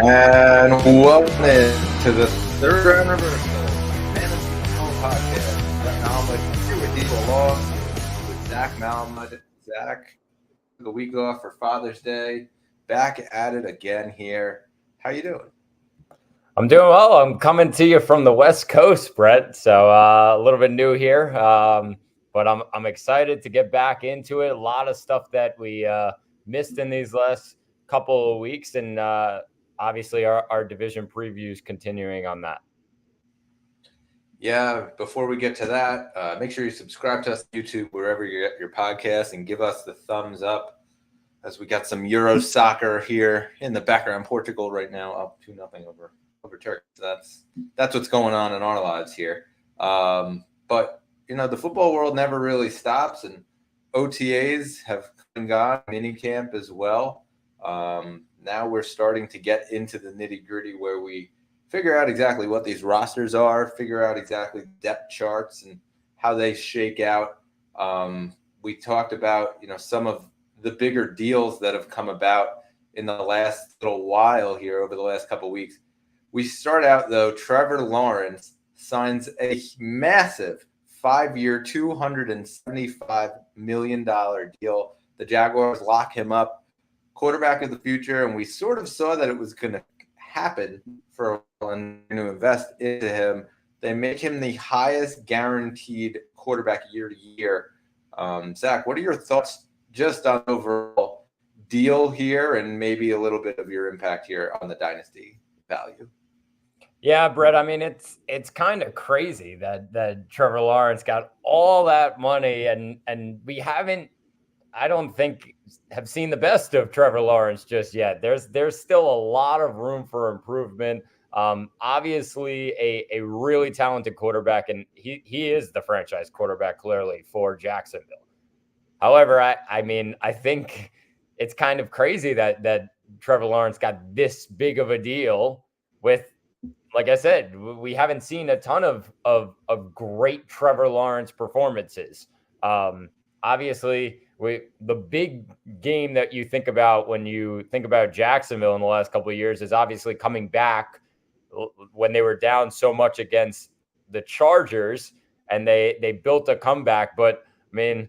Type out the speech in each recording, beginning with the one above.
And welcome to the third round reversal fantasy football podcast. Brett Malamud here with you along with Zach Malamud. Zach took a week off for Father's Day. Back at it again here. How you doing? I'm doing well. I'm coming to you from the West Coast, Brett. So a little bit new here, but I'm excited to get back into it. A lot of stuff that we missed in these last couple of weeks, and obviously our division previews continuing on that. Yeah, before we get to that, make sure you subscribe to us on YouTube, wherever you get your podcast, and give us the thumbs up as we got some Euro soccer here in the background. Portugal right now up 2-0 over Turkey. So that's what's going on in our lives here. But, you know, the football world never really stops, and OTAs have come and gone, minicamp as well. Now we're starting to get into the nitty-gritty where we figure out exactly what these rosters are, figure out exactly depth charts and how they shake out. We talked about, you know, some of the bigger deals that have come about in the last little while here over the last couple of weeks. We start out, though, Trevor Lawrence signs a massive 5-year, $275 million deal. The Jaguars lock him up, quarterback of the future, and we sort of saw that it was going to happen for a while and to invest into him. They make him the highest guaranteed quarterback year to year. Zach, what are your thoughts just on overall deal here and maybe a little bit of your impact here on the dynasty value? Yeah, Brett, I mean, it's kind of crazy that Trevor Lawrence got all that money and we haven't, I don't think, have seen the best of Trevor Lawrence just yet. There's still a lot of room for improvement. Obviously a really talented quarterback, and he is the franchise quarterback clearly for Jacksonville. However, I mean, I think it's kind of crazy that Trevor Lawrence got this big of a deal with, like I said, we haven't seen a ton of great Trevor Lawrence performances. Obviously, the big game that you think about when you think about Jacksonville in the last couple of years is obviously coming back when they were down so much against the Chargers, and they built a comeback. But I mean,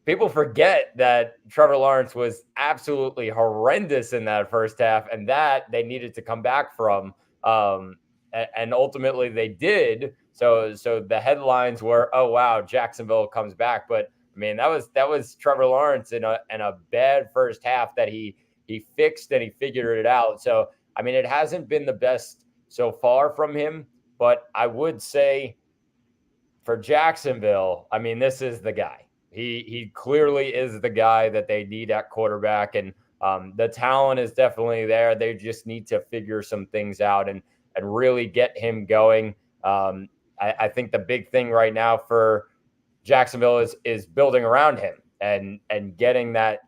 people forget that Trevor Lawrence was absolutely horrendous in that first half, and that they needed to come back from. And ultimately they did. So the headlines were, "Oh wow, Jacksonville comes back." But I mean, that was Trevor Lawrence in a bad first half that he fixed and he figured it out. So I mean, it hasn't been the best so far from him, but I would say for Jacksonville, I mean, this is the guy. He clearly is the guy that they need at quarterback, and the talent is definitely there. They just need to figure some things out and really get him going. I think the big thing right now for Jacksonville is building around him and getting that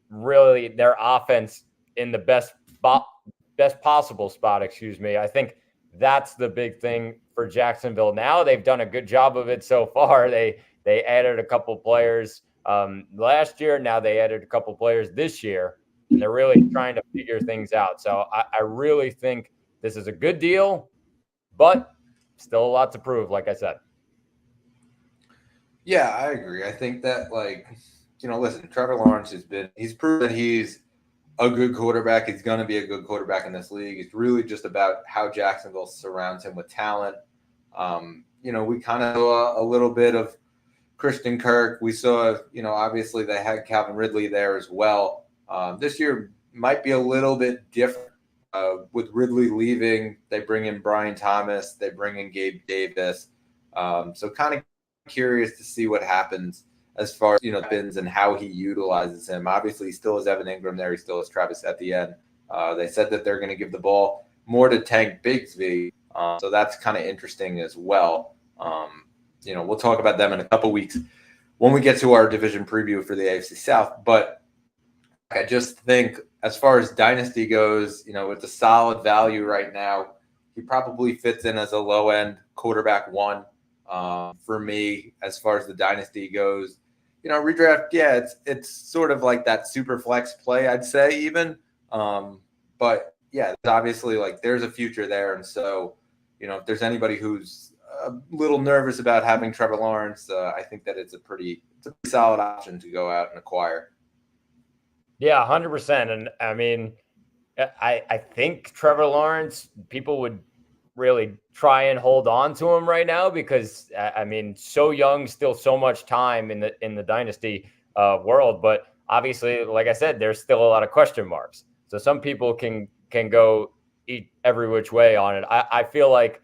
really their offense in the best possible spot. Excuse me. I think that's the big thing for Jacksonville now. They've done a good job of it so far. They added a couple players last year. Now they added a couple players this year, and they're really trying to figure things out. So I really think this is a good deal, but still a lot to prove, like I said. Yeah, I agree. I think that, like, you know, listen, Trevor Lawrence he's proven he's a good quarterback. He's going to be a good quarterback in this league. It's really just about how Jacksonville surrounds him with talent. You know, we kind of saw a little bit of Christian Kirk. We saw, you know, obviously they had Calvin Ridley there as well. This year might be a little bit different. With Ridley leaving, they bring in Brian Thomas, they bring in Gabe Davis. So kind of curious to see what happens as far as, you know, Bins and how he utilizes him. Obviously, he still has Evan Ingram there. He still has Travis Etienne. They said that they're going to give the ball more to Tank Bigsby. So that's kind of interesting as well. You know, we'll talk about them in a couple weeks when we get to our division preview for the AFC South. But I just think as far as dynasty goes, you know, with the solid value right now, he probably fits in as a low-end quarterback one for me as far as the dynasty goes. You know, redraft, yeah, it's sort of like that super flex play, I'd say even. But yeah, obviously like there's a future there. And so, if there's anybody who's a little nervous about having Trevor Lawrence, I think that it's a pretty solid option to go out and acquire. Yeah, 100%. And I mean, I think Trevor Lawrence, people would really try and hold on to him right now because I mean, so young, still so much time in the dynasty world. But obviously, like I said, there's still a lot of question marks. So some people can go eat every which way on it. I feel like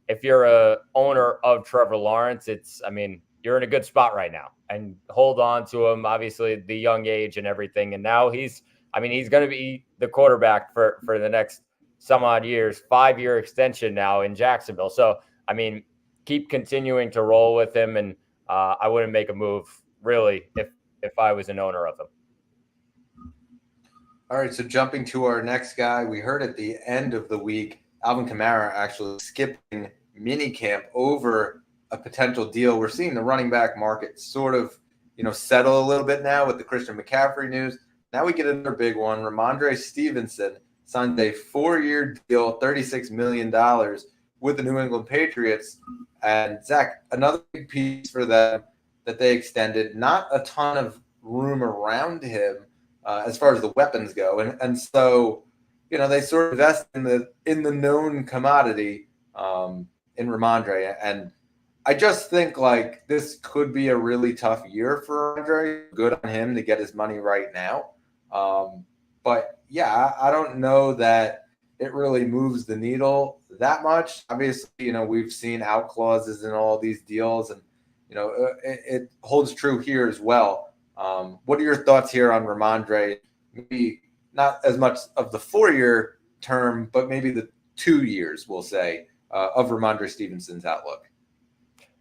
if you're a owner of Trevor Lawrence, I mean, you're in a good spot right now and hold on to him. Obviously, the young age and everything, and now he's going to be the quarterback for the next some odd years, 5-year extension now in Jacksonville. So, I mean, keep continuing to roll with him, and I wouldn't make a move really if I was an owner of him. All right, so jumping to our next guy, we heard at the end of the week, Alvin Kamara actually skipping minicamp over a potential deal. We're seeing the running back market sort of, settle a little bit now with the Christian McCaffrey news. Now we get another big one. Ramondre Stevenson signed a 4-year deal, $36 million with the New England Patriots. And Zach, another big piece for them that they extended, not a ton of room around him as far as the weapons go. And so, they sort of invest in the known commodity in Ramondre. And I just think like this could be a really tough year for Ramondre. Good on him to get his money right now. But yeah, I don't know that it really moves the needle that much. Obviously, we've seen out clauses in all these deals, and it holds true here as well. What are your thoughts here on Ramondre? Maybe not as much of the 4-year term, but maybe the 2 years, we'll say, of Ramondre Stevenson's outlook.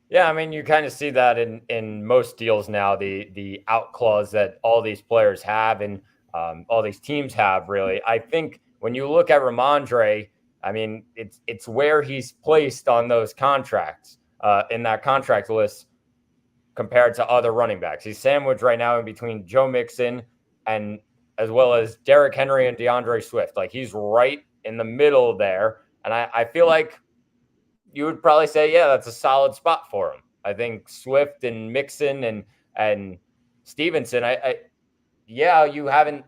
Yeah, I mean, you kind of see that in most deals now, the out clause that all these players have and all these teams have, really. I think when you look at Ramondre, I mean, it's where he's placed on those contracts, in that contract list compared to other running backs. He's sandwiched right now in between Joe Mixon and as well as Derrick Henry and DeAndre Swift. Like he's right in the middle there. And I feel like you would probably say, yeah, that's a solid spot for him. I think Swift and Mixon and Stevenson, yeah, you haven't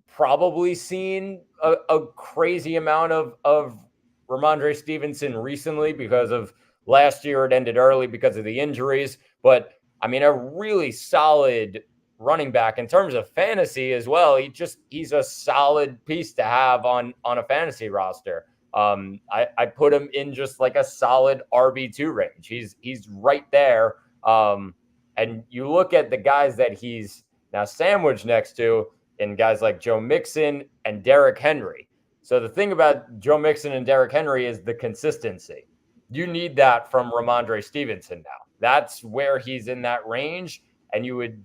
probably seen a crazy amount of Ramondre Stevenson recently because of last year. It ended early because of the injuries. But, I mean, a really solid running back in terms of fantasy as well. He's a solid piece to have on a fantasy roster. I put him in just like a solid RB2 range. He's right there. And you look at the guys that he's now sandwiched next to in guys like Joe Mixon and Derrick Henry. So the thing about Joe Mixon and Derrick Henry is the consistency. You need that from Ramondre Stevenson now. That's where he's in that range. And you would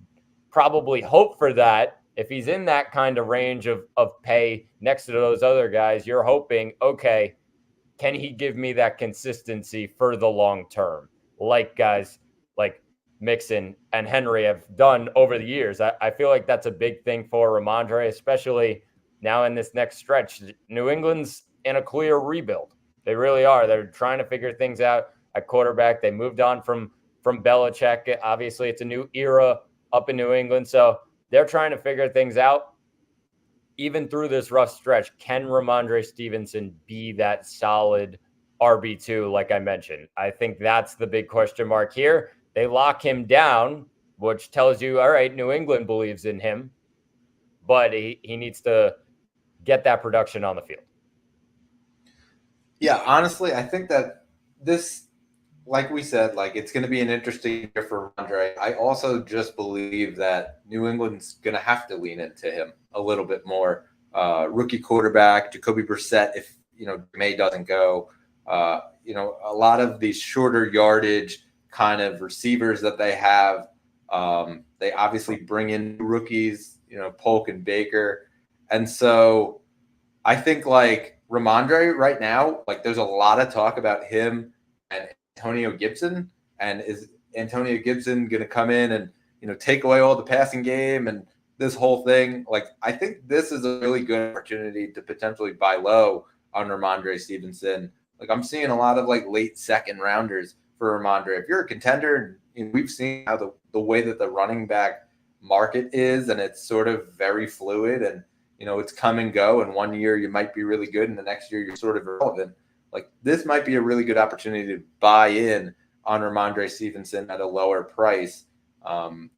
probably hope for that. If he's in that kind of range of pay next to those other guys, you're hoping, okay, can he give me that consistency for the long term? Like guys like Mixon and Henry have done over the years. I feel like that's a big thing for Ramondre, especially now in this next stretch. New England's in a clear rebuild. They really are. They're trying to figure things out at quarterback. They moved on from Belichick. Obviously, it's a new era up in New England. So they're trying to figure things out. Even through this rough stretch, can Ramondre Stevenson be that solid RB2 like I mentioned? I think that's the big question mark here. They lock him down, which tells you, all right, New England believes in him, but he needs to get that production on the field. Yeah, honestly, I think that this, like we said, like it's going to be an interesting year for Ramondre. I also just believe that New England's going to have to lean into him a little bit more. Rookie quarterback, Jacoby Brissett, if, May doesn't go, a lot of these shorter yardage kind of receivers that they have, they obviously bring in rookies, Polk and Baker. And so I think like Ramondre right now, like there's a lot of talk about him and Antonio Gibson, and is Antonio Gibson going to come in and take away all the passing game and this whole thing, like I think this is a really good opportunity to potentially buy low on Ramondre Stevenson. Like I'm seeing a lot of like late second rounders for Ramondre. If you're a contender, and we've seen how the way that the running back market is, and it's sort of very fluid, and it's come and go. And one year you might be really good, and the next year you're sort of irrelevant. Like this might be a really good opportunity to buy in on Ramondre Stevenson at a lower price.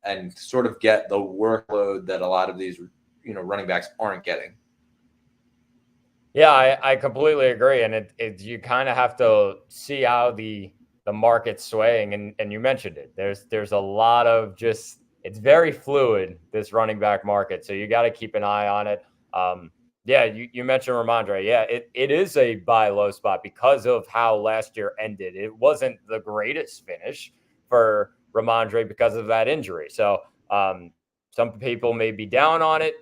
And sort of get the workload that a lot of these, running backs aren't getting. Yeah, I completely agree. And you kind of have to see how the market's swaying. And you mentioned it. There's a lot of it's very fluid, this running back market. So you got to keep an eye on it. Yeah, you mentioned Ramondre. Yeah, it is a buy low spot because of how last year ended. It wasn't the greatest finish for Ramondre because of that injury. So some people may be down on it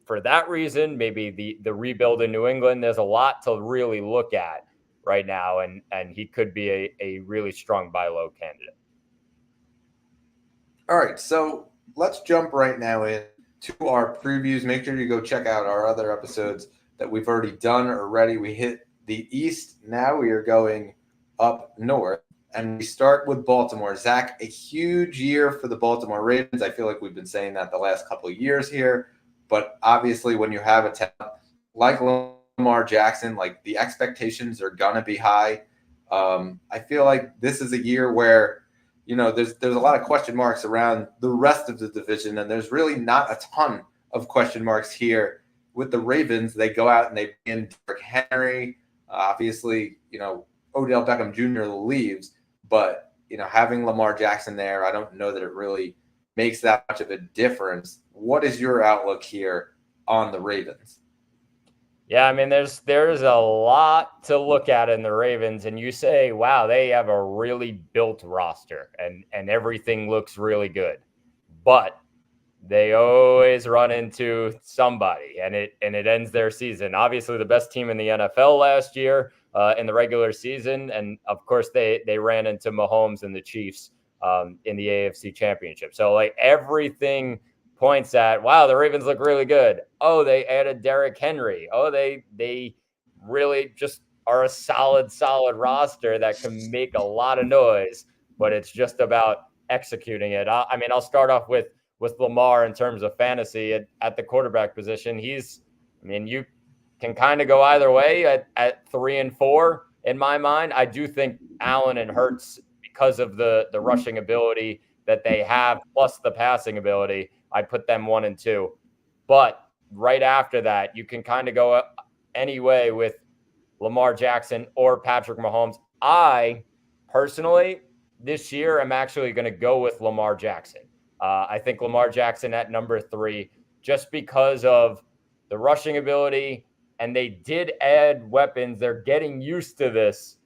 for that reason. Maybe the rebuild in New England, there's a lot to really look at right now, and he could be a really strong buy low candidate. All right, so let's jump right now into our previews. Make sure you go check out our other episodes that we've already done already. We hit the East. Now we are going up north. And we start with Baltimore. Zach, a huge year for the Baltimore Ravens. I feel like we've been saying that the last couple of years here. But obviously, when you have a talent like Lamar Jackson, like the expectations are going to be high. I feel like this is a year where, there's a lot of question marks around the rest of the division. And there's really not a ton of question marks here with the Ravens. They go out and they bring in Derrick Henry. Obviously, Odell Beckham Jr. leaves. But, having Lamar Jackson there, I don't know that it really makes that much of a difference. What is your outlook here on the Ravens? Yeah, I mean, there's a lot to look at in the Ravens, and you say, wow, they have a really built roster and everything looks really good. But they always run into somebody, and it ends their season. Obviously, the best team in the NFL last year in the regular season, and of course, they ran into Mahomes and the Chiefs in the AFC Championship. So, like everything points at, wow, the Ravens look really good. Oh, they added Derrick Henry. Oh, they really just are a solid roster that can make a lot of noise, but it's just about executing it. I mean, I'll start off with Lamar in terms of fantasy at the quarterback position. You can kind of go either way at 3 and 4 in my mind. I do think Allen and Hurts, because of the rushing ability that they have, plus the passing ability, I'd put them 1 and 2. But right after that, you can kind of go any way with Lamar Jackson or Patrick Mahomes. I personally, this year, I'm actually going to go with Lamar Jackson. I think Lamar Jackson at number 3, just because of the rushing ability, and they did add weapons. They're getting used to this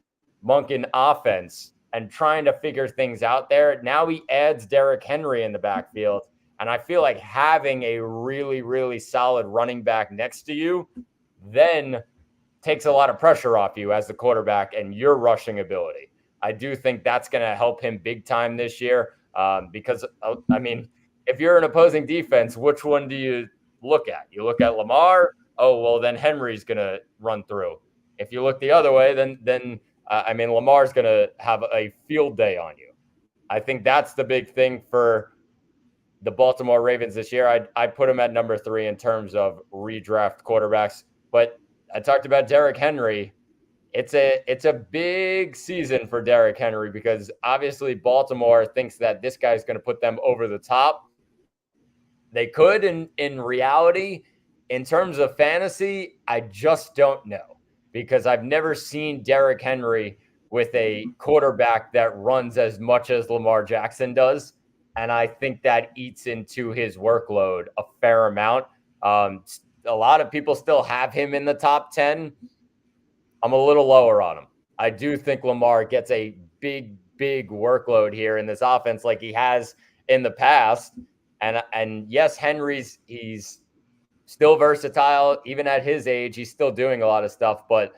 Monken offense and trying to figure things out there. Now he adds Derrick Henry in the backfield, and I feel like having a really, really solid running back next to you then takes a lot of pressure off you as the quarterback and your rushing ability. I do think that's going to help him big time this year. Because, I mean, if you're an opposing defense, which one do you look at? You look at Lamar. Oh, well, then Henry's going to run through. If you look the other way, then Lamar's going to have a field day on you. I think that's the big thing for the Baltimore Ravens this year. I put him at number 3 in terms of redraft quarterbacks. But I talked about Derrick Henry. It's a big season for Derrick Henry because obviously Baltimore thinks that this guy's going to put them over the top. They could in reality. In terms of fantasy, I just don't know because I've never seen Derrick Henry with a quarterback that runs as much as Lamar Jackson does. And I think that eats into his workload a fair amount. A lot of people still have him in the top 10. I'm a little lower on him. I do think Lamar gets a big workload here in this offense like he has in the past. And yes, he's still versatile. Even at his age, he's still doing a lot of stuff. But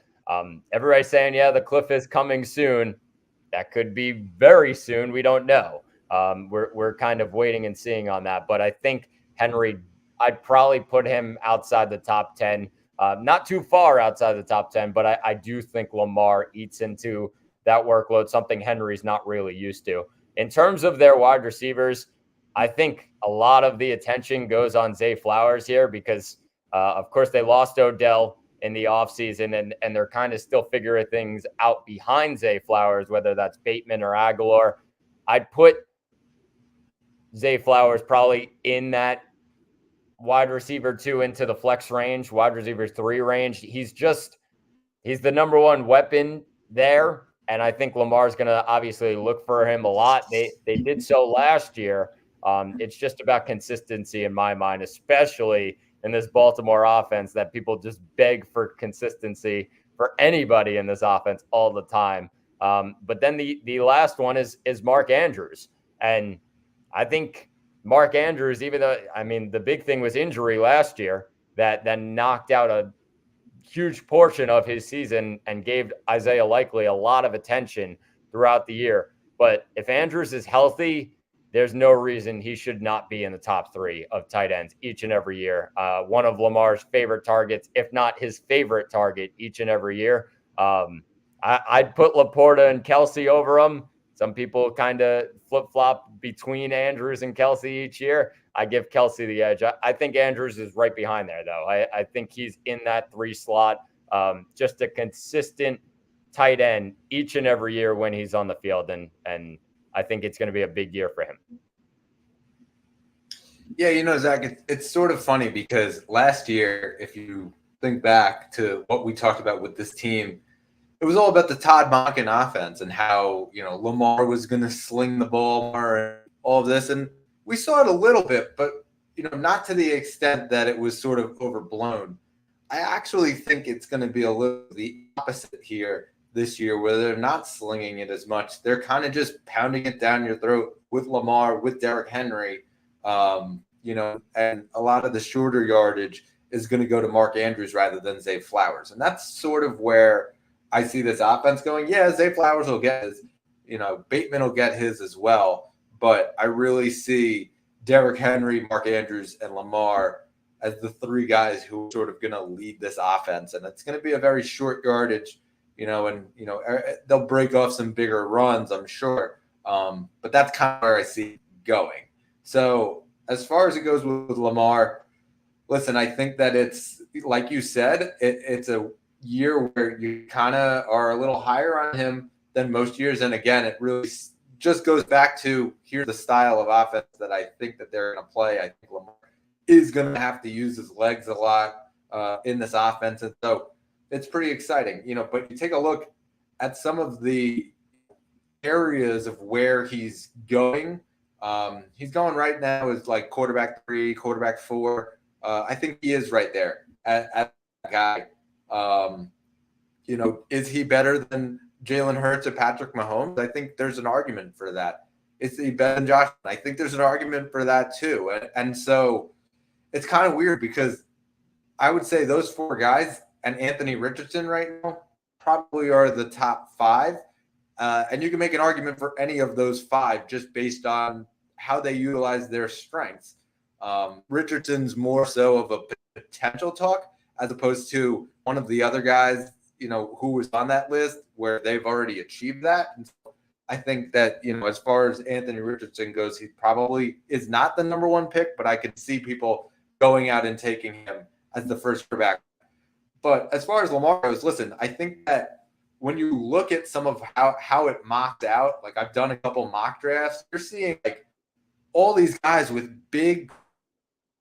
everybody's saying, yeah, the cliff is coming soon. That could be very soon. We don't know. We're kind of waiting and seeing on that. But I think Henry I'd probably put him outside the top 10. Not too far outside the top 10, but I do think Lamar eats into that workload, something Henry's not really used to. In terms of their wide receivers, I think a lot of the attention goes on Zay Flowers here because, of course, they lost Odell in the offseason, and they're kind of still figuring things out behind Zay Flowers, whether that's Bateman or Aguilar. I'd put Zay Flowers probably in that wide receiver 2 into the flex range, wide receiver 3 range. He's the number one weapon there. And I think Lamar's going to obviously look for him a lot. They did so last year. It's just about consistency in my mind, especially in this Baltimore offense that people just beg for consistency for anybody in this offense all the time. But then the last one is Mark Andrews. And I think Mark Andrews, even though, I mean, the big thing was injury last year that knocked out a huge portion of his season and gave Isaiah Likely a lot of attention throughout the year. But if Andrews is healthy, there's no reason he should not be in the top 3 of tight ends each and every year. One of Lamar's favorite targets, if not his favorite target each and every year. I'd put Laporta and Kelsey over him. Some people kind of flip-flop between Andrews and Kelsey each year. I give Kelsey the edge. I think Andrews is right behind there, though. I think he's in that 3 slot. Just a consistent tight end each and every year when he's on the field, and I think it's going to be a big year for him. Yeah, Zach, it's sort of funny because last year, if you think back to what we talked about with this team, it was all about the Todd Monken offense and how, Lamar was going to sling the ball more and all of this. And we saw it a little bit, but, not to the extent that it was sort of overblown. I actually think it's going to be a little the opposite here this year, where they're not slinging it as much. They're kind of just pounding it down your throat with Lamar, with Derrick Henry, and a lot of the shorter yardage is going to go to Mark Andrews rather than Zay Flowers. And that's sort of where I see this offense going. Yeah, Zay Flowers will get his, Bateman will get his as well. But I really see Derrick Henry, Mark Andrews, and Lamar as the 3 guys who are sort of going to lead this offense. And it's going to be a very short yardage, and they'll break off some bigger runs, I'm sure. But that's kind of where I see it going. So as far as it goes with Lamar, listen, I think that it's, like you said, it's a year where you kind of are a little higher on him than most years. And again, it really just goes back to here's the style of offense that I think that they're going to play. I think Lamar is going to have to use his legs a lot in this offense. And so it's pretty exciting, but you take a look at some of the areas of where he's going. He's going right now is like quarterback 3, quarterback 4. I think he is right there at that guy. Is he better than Jalen Hurts or Patrick Mahomes? I think there's an argument for that. Is he better than Josh? I think there's an argument for that too. And so it's kind of weird because I would say those 4 guys and Anthony Richardson right now probably are the top 5. And you can make an argument for any of those 5 just based on how they utilize their strengths. Richardson's more so of a potential talk as opposed to one of the other guys, who was on that list where they've already achieved that. And so I think that, as far as Anthony Richardson goes, he probably is not the number 1 pick, but I could see people going out and taking him as the first quarterback. But as far as Lamar goes, listen, I think that when you look at some of how it mocked out, like I've done a couple mock drafts, you're seeing like all these guys with big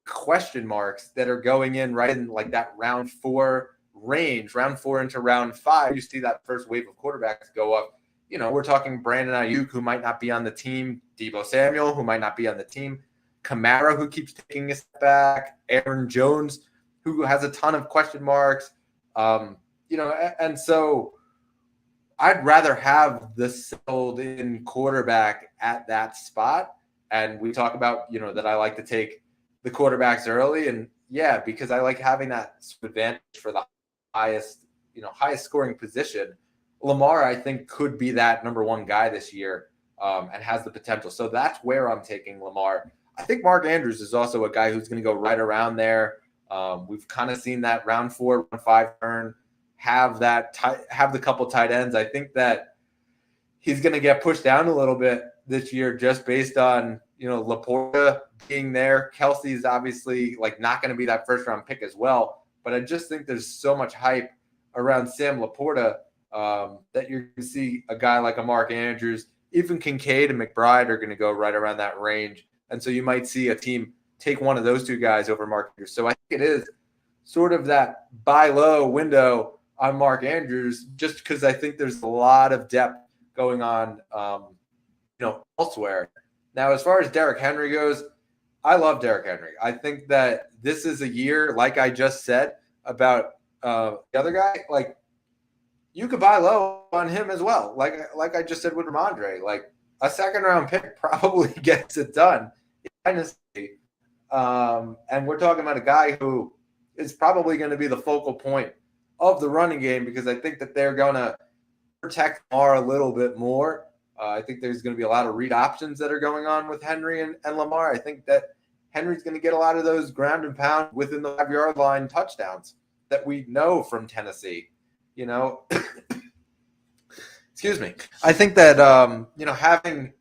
question marks that are going in right in like that round 4 range, round 4 into round 5. You see that first wave of quarterbacks go up. We're talking Brandon Ayuk, who might not be on the team, Deebo Samuel, who might not be on the team, Kamara, who keeps taking a step back, Aaron Jones, who has a ton of question marks. And so I'd rather have the settled in quarterback at that spot. And we talk about, that I like to take the quarterbacks early. And yeah, because I like having that advantage for the highest scoring position. Lamar, I think, could be that number 1 guy this year and has the potential. So that's where I'm taking Lamar. I think Mark Andrews is also a guy who's going to go right around there. We've kind of seen that round 4, round 5 turn have the couple tight ends. I think that he's going to get pushed down a little bit this year just based on, Laporta being there. Kelsey's obviously like not going to be that first round pick as well. But I just think there's so much hype around Sam Laporta that you're going to see a guy like a Mark Andrews, even Kincaid and McBride are going to go right around that range. And so you might see a team take one of those two guys over Mark Andrews. So I think it is sort of that buy low window on Mark Andrews, just because I think there's a lot of depth going on, elsewhere. Now, as far as Derrick Henry goes, I love Derrick Henry. I think that this is a year, like I just said about the other guy, like you could buy low on him as well. Like I just said with Ramondre, like a second round pick probably gets it done. And we're talking about a guy who is probably going to be the focal point of the running game, because I think that they're going to protect Lamar a little bit more. I think there's going to be a lot of read options that are going on with Henry and Lamar. I think that Henry's going to get a lot of those ground and pound within the 5-yard line touchdowns that we know from Tennessee. Excuse me. I think that, having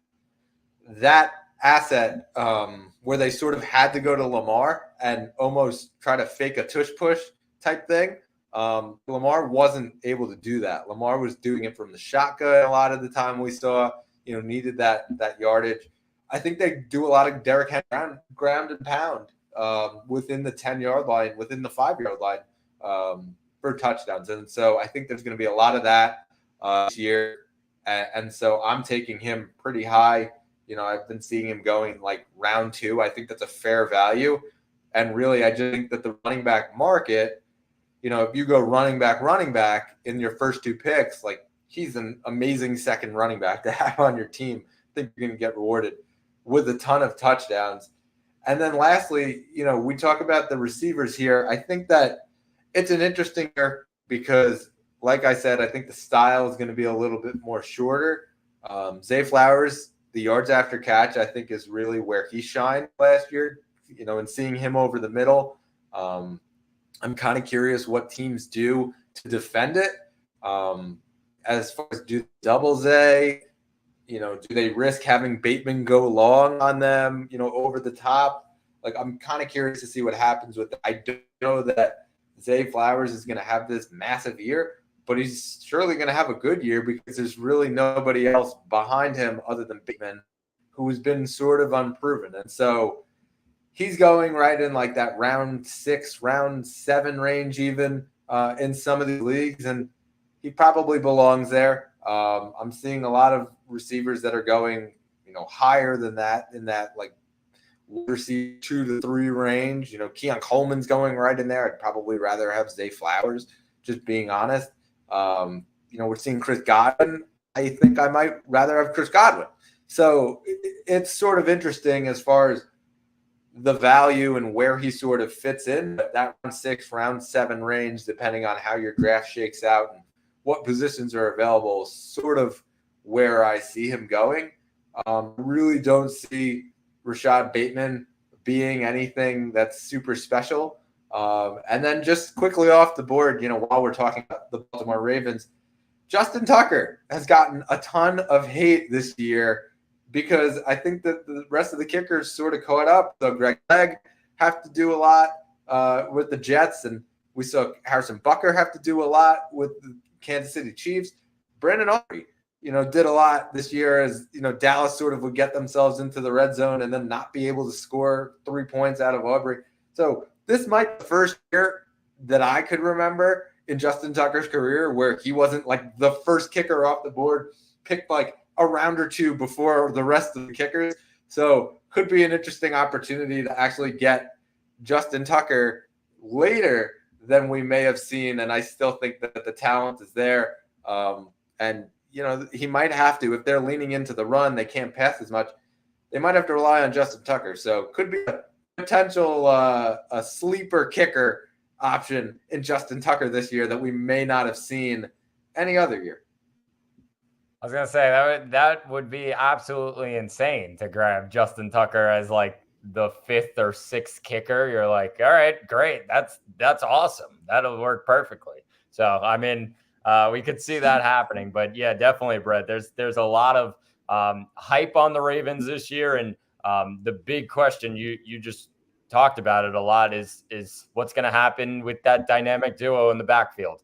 that asset where they sort of had to go to Lamar and almost try to fake a tush push type thing, Lamar wasn't able to do that. Lamar was doing it from the shotgun a lot of the time we saw, needed that yardage. I think they do a lot of Derrick Henry ground and pound within the 10-yard line, within the 5-yard line for touchdowns. And so I think there's going to be a lot of that this year. And so I'm taking him pretty high. I've been seeing him going like round 2. I think that's a fair value. And really, I just think that the running back market, if you go running back in your first 2 picks, like he's an amazing second running back to have on your team. I think you're going to get rewarded with a ton of touchdowns. And then lastly, we talk about the receivers here. I think that it's an interesting year because, like I said, I think the style is going to be a little bit more shorter. Zay Flowers, the yards after catch, I think is really where he shined last year, and seeing him over the middle. I'm kind of curious what teams do to defend it. As far as do double Zay, do they risk having Bateman go long on them, over the top? Like, I'm kind of curious to see what happens with it. I don't know that Zay Flowers is going to have this massive year, but he's surely going to have a good year because there's really nobody else behind him other than Bateman, who has been sort of unproven. And so he's going right in like that round 6, round 7 range even in some of these leagues, and he probably belongs there. I'm seeing a lot of receivers that are going, higher than that in that like receive 2 to 3 range. Keon Coleman's going right in there. I'd probably rather have Zay Flowers, just being honest. We're seeing Chris Godwin. I think I might rather have Chris Godwin. So it's sort of interesting as far as the value and where he sort of fits in, but that round 6, round 7 range, depending on how your draft shakes out and what positions are available, is sort of where I see him going. Really don't see Rashad Bateman being anything that's super special. And then just quickly off the board, while we're talking about the Baltimore Ravens, Justin Tucker has gotten a ton of hate this year because I think that the rest of the kickers sort of caught up. So Greg Legg have to do a lot with the Jets, and we saw Harrison Butker have to do a lot with the Kansas City Chiefs. Brandon Aubrey, did a lot this year as, Dallas sort of would get themselves into the red zone and then not be able to score 3 points out of Aubrey. So this might be the first year that I could remember in Justin Tucker's career where he wasn't like the first kicker off the board, picked like a round or 2 before the rest of the kickers. So could be an interesting opportunity to actually get Justin Tucker later than we may have seen. And I still think that the talent is there. And, he might have to, if they're leaning into the run, they can't pass as much. They might have to rely on Justin Tucker. So could be a potential a sleeper kicker option in Justin Tucker this year that we may not have seen any other year. I was going to say that would be absolutely insane to grab Justin Tucker as like the fifth or sixth kicker, you're like, all right, great. That's awesome. That'll work perfectly. So, I mean, we could see that happening, but yeah, definitely, Brett. There's a lot of hype on the Ravens this year, and the big question you just talked about it a lot is what's going to happen with that dynamic duo in the backfield.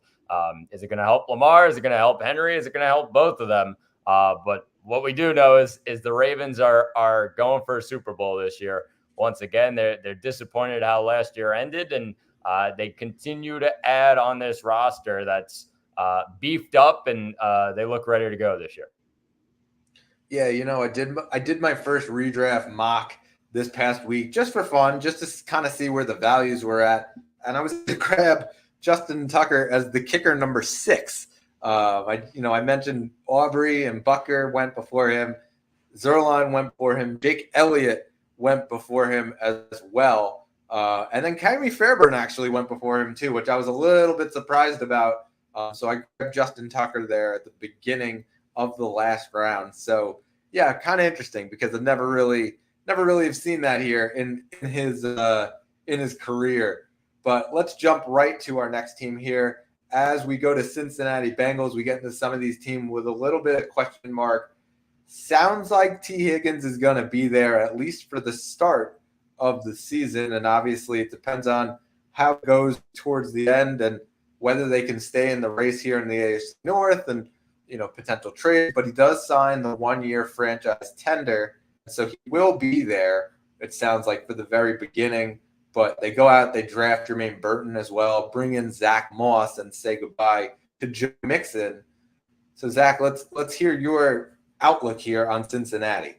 Is it going to help Lamar? Is it going to help Henry? Is it going to help both of them? But what we do know is the Ravens are going for a Super Bowl this year. Once again, they're disappointed how last year ended, and they continue to add on this roster that's beefed up, and they look ready to go this year. Yeah, I did my first redraft mock this past week just for fun, just to kind of see where the values were at, and I was to grab Justin Tucker as the kicker number 6. I mentioned Aubrey and Bucker went before him. Zerline went before him. Jake Elliott went before him as well. And then Kyrie Fairburn actually went before him too, which I was a little bit surprised about. So I grabbed Justin Tucker there at the beginning of the last round. So yeah, kind of interesting because I've never really have seen that here in his career. But let's jump right to our next team here. As we go to Cincinnati Bengals, we get into some of these teams with a little bit of question mark. Sounds like T. Higgins is going to be there at least for the start of the season. And obviously it depends on how it goes towards the end and whether they can stay in the race here in the AFC North and, potential trade. But he does sign the 1-year franchise tender. So he will be there, it sounds like, for the very beginning. But they go out, they draft Jermaine Burton as well, bring in Zach Moss, and say goodbye to Joe Mixon. So, Zach, let's hear your outlook here on Cincinnati.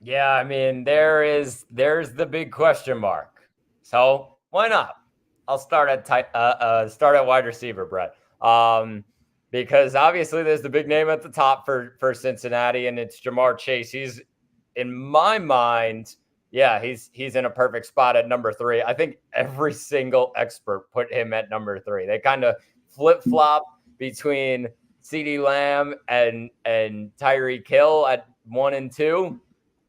Yeah, I mean, there's the big question mark. So why not? I'll start at wide receiver, Brett. Because obviously there's the big name at the top for Cincinnati, and it's Jamar Chase. He's, in my mind, yeah, he's in a perfect spot at number 3. I think every single expert put him at number 3. They kind of flip-flop between CeeDee Lamb and Tyreek Hill at 1 and 2,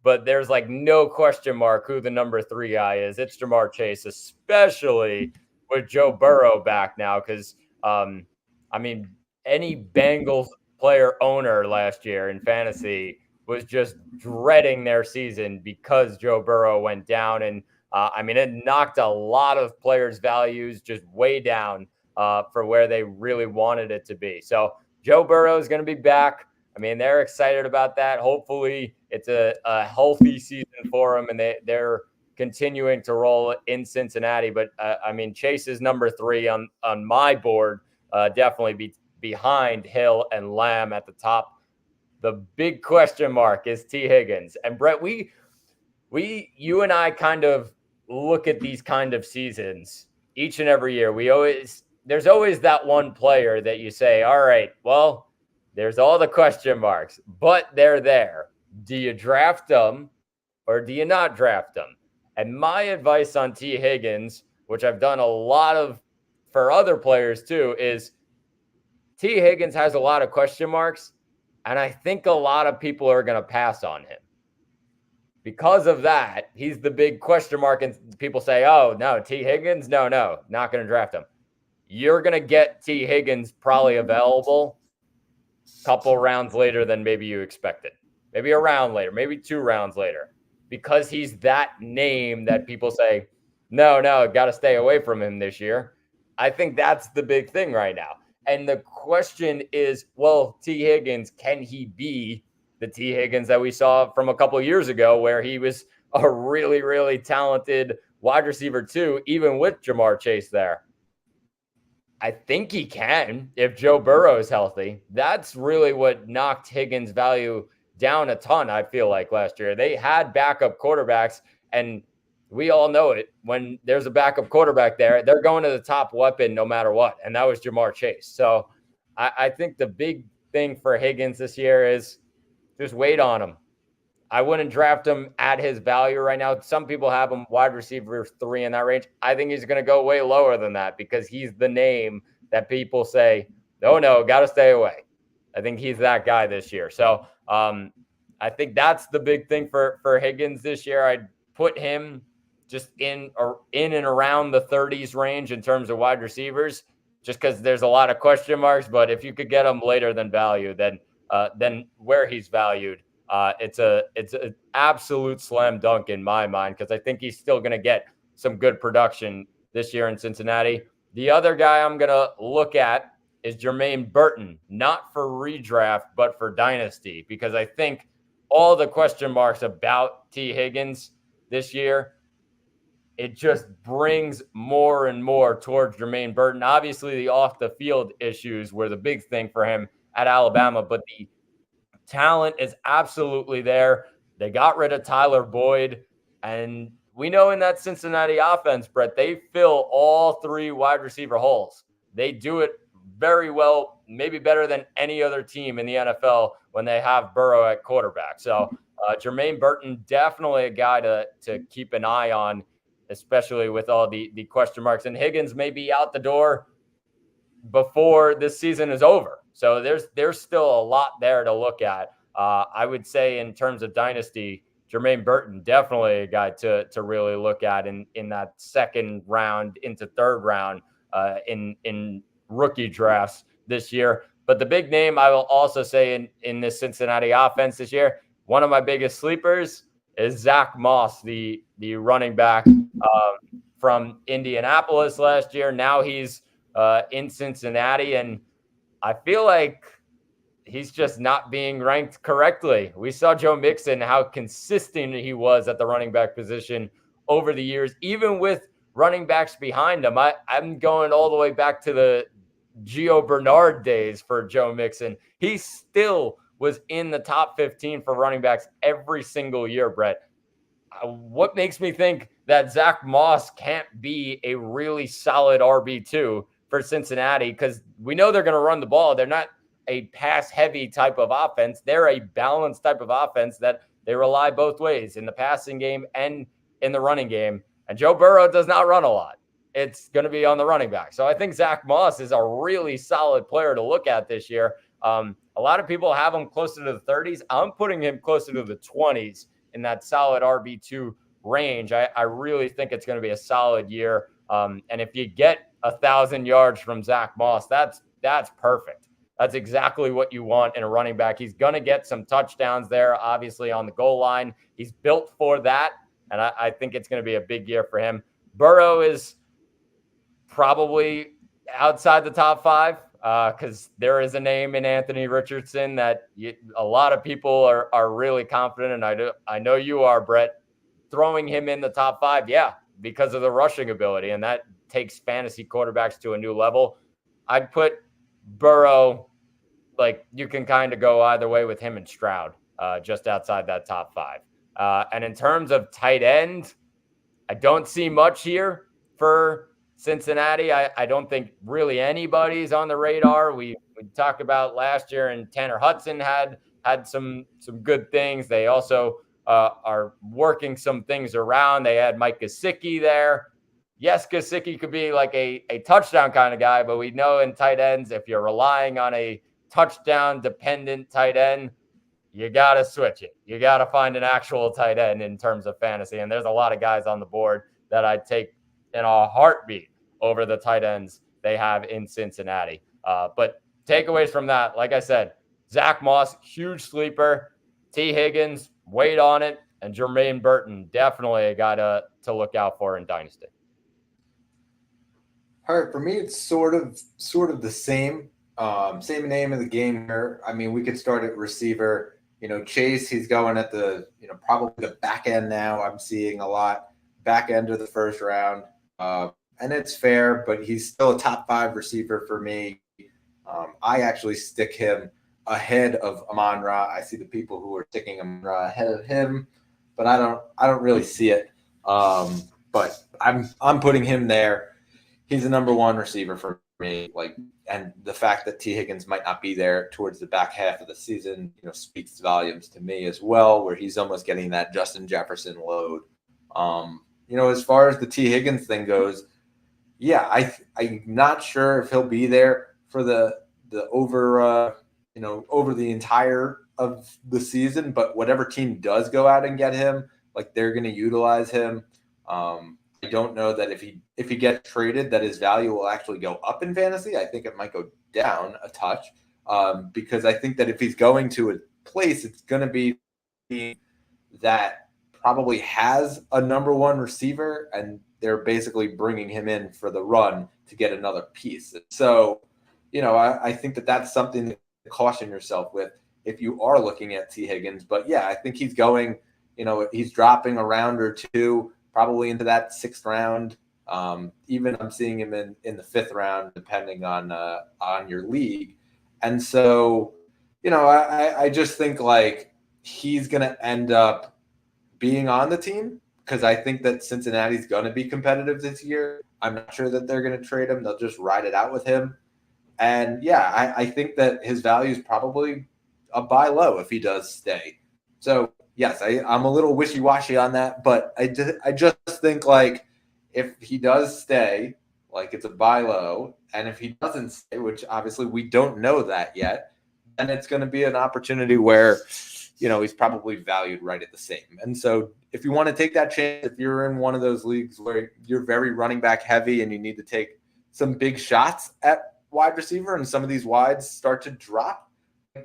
but there's like no question mark who the number 3 guy is. It's Jamar Chase, especially with Joe Burrow back now, because any Bengals player owner last year in fantasy was just dreading their season because Joe Burrow went down. And it knocked a lot of players' values just way down for where they really wanted it to be. So Joe Burrow is going to be back. They're excited about that. Hopefully it's a healthy season for them, and they're continuing to roll in Cincinnati. But Chase is number 3 on my board, definitely behind Hill and Lamb at the top. The big question mark is T. Higgins. And Brett, you and I kind of look at these kind of seasons each and every year. There's always that one player that you say, all right, well, there's all the question marks, but they're there. Do you draft them or do you not draft them? And my advice on T. Higgins, which I've done a lot of for other players too, is T. Higgins has a lot of question marks, and I think a lot of people are going to pass on him. Because of that, he's the big question mark, and people say, oh, no, T. Higgins? No, not going to draft him. You're going to get T. Higgins probably available a couple rounds later than maybe you expected. Maybe a round later, maybe 2 rounds later. Because he's that name that people say, no, got to stay away from him this year. I think that's the big thing right now. And the question is, well, T. Higgins, can he be the T. Higgins that we saw from a couple of years ago, where he was a really, really talented wide receiver too, even with Jamar Chase there? I think he can if Joe Burrow is healthy. That's really what knocked Higgins' value down a ton, I feel like, last year. They had backup quarterbacks, and we all know it. When there's a backup quarterback there, they're going to the top weapon no matter what, and that was Jamar Chase. So I think the big thing for Higgins this year is just wait on him. I wouldn't draft him at his value right now. Some people have him wide receiver 3 in that range. I think he's going to go way lower than that because he's the name that people say, oh, no, got to stay away. I think he's that guy this year. So I think that's the big thing for Higgins this year. put him just in and around the 30s range in terms of wide receivers, just because there's a lot of question marks. But if you could get him later than value, then where he's valued, it's an absolute slam dunk in my mind, because I think he's still going to get some good production this year in Cincinnati. The other guy I'm going to look at is Jermaine Burton, not for redraft, but for dynasty, because I think all the question marks about T. Higgins this year, it just brings more and more towards Jermaine Burton. Obviously, the off the field issues were the big thing for him at Alabama, but the talent is absolutely there. They got rid of Tyler Boyd, and we know in that Cincinnati offense, Brett, they fill all three wide receiver holes. They do it very well, maybe better than any other team in the NFL when they have Burrow at quarterback. So Jermaine Burton, definitely a guy to keep an eye on, especially with all the question marks. And Higgins may be out the door before this season is over. So there's still a lot there to look at. I would say in terms of dynasty, Jermaine Burton, definitely a guy to really look at in that second round into third round in rookie drafts this year. But the big name I will also say in this Cincinnati offense this year, one of my biggest sleepers is Zach Moss, the running back from Indianapolis last year. Now he's in Cincinnati, and I feel like he's just not being ranked correctly. We saw Joe Mixon, how consistent he was at the running back position over the years, even with running backs behind him. I'm going all the way back to the Gio Bernard days for Joe Mixon. He still was in the top 15 for running backs every single year, Brett. What makes me think that Zach Moss can't be a really solid RB2 for Cincinnati? Because we know they're going to run the ball. They're not a pass-heavy type of offense. They're a balanced type of offense that they rely both ways, in the passing game and in the running game. And Joe Burrow does not run a lot. It's going to be on the running back. So I think Zach Moss is a really solid player to look at this year. A lot of people have him closer to the 30s. I'm putting him closer to the 20s in that solid RB2 range. I really think it's going to be a solid year. And if you get 1,000 yards from Zach Moss, that's perfect. That's exactly what you want in a running back. He's going to get some touchdowns there, obviously, on the goal line. He's built for that, and I think it's going to be a big year for him. Burrow is probably outside the top 5 because there is a name in Anthony Richardson that a lot of people are really confident, and I know you are, Brett, throwing him in the top 5, because of the rushing ability, and that takes fantasy quarterbacks to a new level. I'd put Burrow, like, you can kind of go either way with him and Stroud, just outside that top 5. And in terms of tight end, I don't see much here for Cincinnati. I don't think really anybody's on the radar. We talked about last year, and Tanner Hudson had some good things. They also are working some things around. They had Mike Gesicki there. Yes, Gesicki could be like a touchdown kind of guy, but we know in tight ends, if you're relying on a touchdown-dependent tight end, you got to switch it. You got to find an actual tight end in terms of fantasy, and there's a lot of guys on the board that I'd take in a heartbeat over the tight ends they have in Cincinnati. But takeaways from that, like I said, Zach Moss, huge sleeper. T. Higgins, wait on it. And Jermaine Burton, definitely a guy to look out for in Dynasty. All right, for me, it's sort of the same. Same name of the game here. I mean, we could start at receiver. Chase, he's going at the, probably the back end now. I'm seeing a lot back end of the first round. And it's fair, but he's still a top 5 receiver for me. I actually stick him ahead of Amon-Ra. I see the people who are sticking Amon-Ra ahead of him, but I don't really see it. But I'm putting him there. He's the number 1 receiver for me. And the fact that T. Higgins might not be there towards the back half of the season, speaks volumes to me as well, where he's almost getting that Justin Jefferson load. As far as the T. Higgins thing goes, I'm not sure if he'll be there for the over the entire of the season, but whatever team does go out and get him, like they're going to utilize him. I don't know that if he gets traded, that his value will actually go up in fantasy. I think it might go down a touch, because I think that if he's going to a place, it's going to be that probably has a number one receiver, and they're basically bringing him in for the run to get another piece. So, I think that that's something to caution yourself with if you are looking at T. Higgins. But yeah, I think he's going, he's dropping a round or two, probably into that 6th round. Even I'm seeing him in the 5th round, depending on your league. And so, I just think like he's going to end up being on the team, because I think that Cincinnati's going to be competitive this year. I'm not sure that they're going to trade him. They'll just ride it out with him. And yeah, I think that his value is probably a buy low if he does stay. So yes, I'm a little wishy-washy on that, but I just think like if he does stay, like it's a buy low, and if he doesn't stay, which obviously we don't know that yet, then it's going to be an opportunity where, he's probably valued right at the same. And so if you want to take that chance, if you're in one of those leagues where you're very running back heavy and you need to take some big shots at wide receiver and some of these wides start to drop,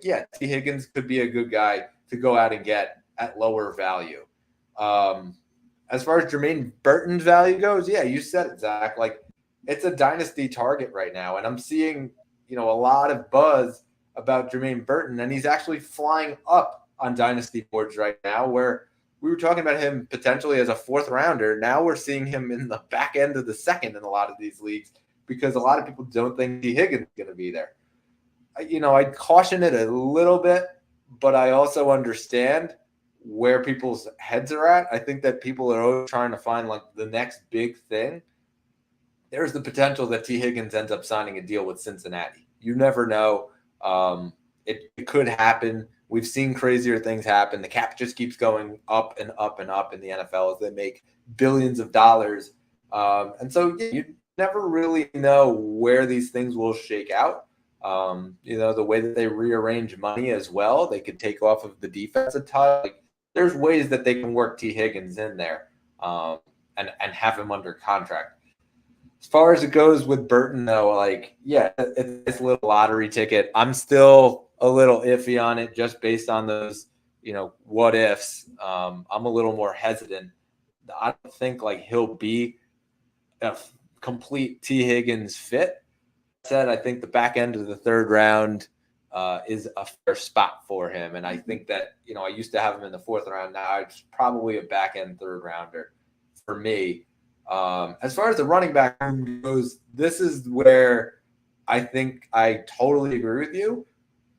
yeah, T. Higgins could be a good guy to go out and get at lower value. As far as Jermaine Burton's value goes, yeah, you said it, Zach. Like, it's a dynasty target right now, and I'm seeing, a lot of buzz about Jermaine Burton, and he's actually flying up on dynasty boards right now, where we were talking about him potentially as a 4th rounder. Now we're seeing him in the back end of the 2nd in a lot of these leagues, because a lot of people don't think T. Higgins is going to be there. I'd caution it a little bit, but I also understand where people's heads are at. I think that people are always trying to find like the next big thing. There's the potential that T. Higgins ends up signing a deal with Cincinnati. You never know. It could happen. We've seen crazier things happen. The cap just keeps going up and up and up in the NFL as they make billions of dollars. And so you never really know where these things will shake out. The way that they rearrange money as well, they could take off of the defense a touch. Like, there's ways that they can work T. Higgins in there and have him under contract. As far as it goes with Burton, though, like, yeah, it's a little lottery ticket. I'm still a little iffy on it just based on those, what ifs. I'm a little more hesitant. I don't think like he'll be a complete T. Higgins fit. Said, I think the back end of the 3rd round is a fair spot for him. And I think that, I used to have him in the 4th round. Now it's probably a back end 3rd rounder for me. As far as the running back goes, this is where I think I totally agree with you.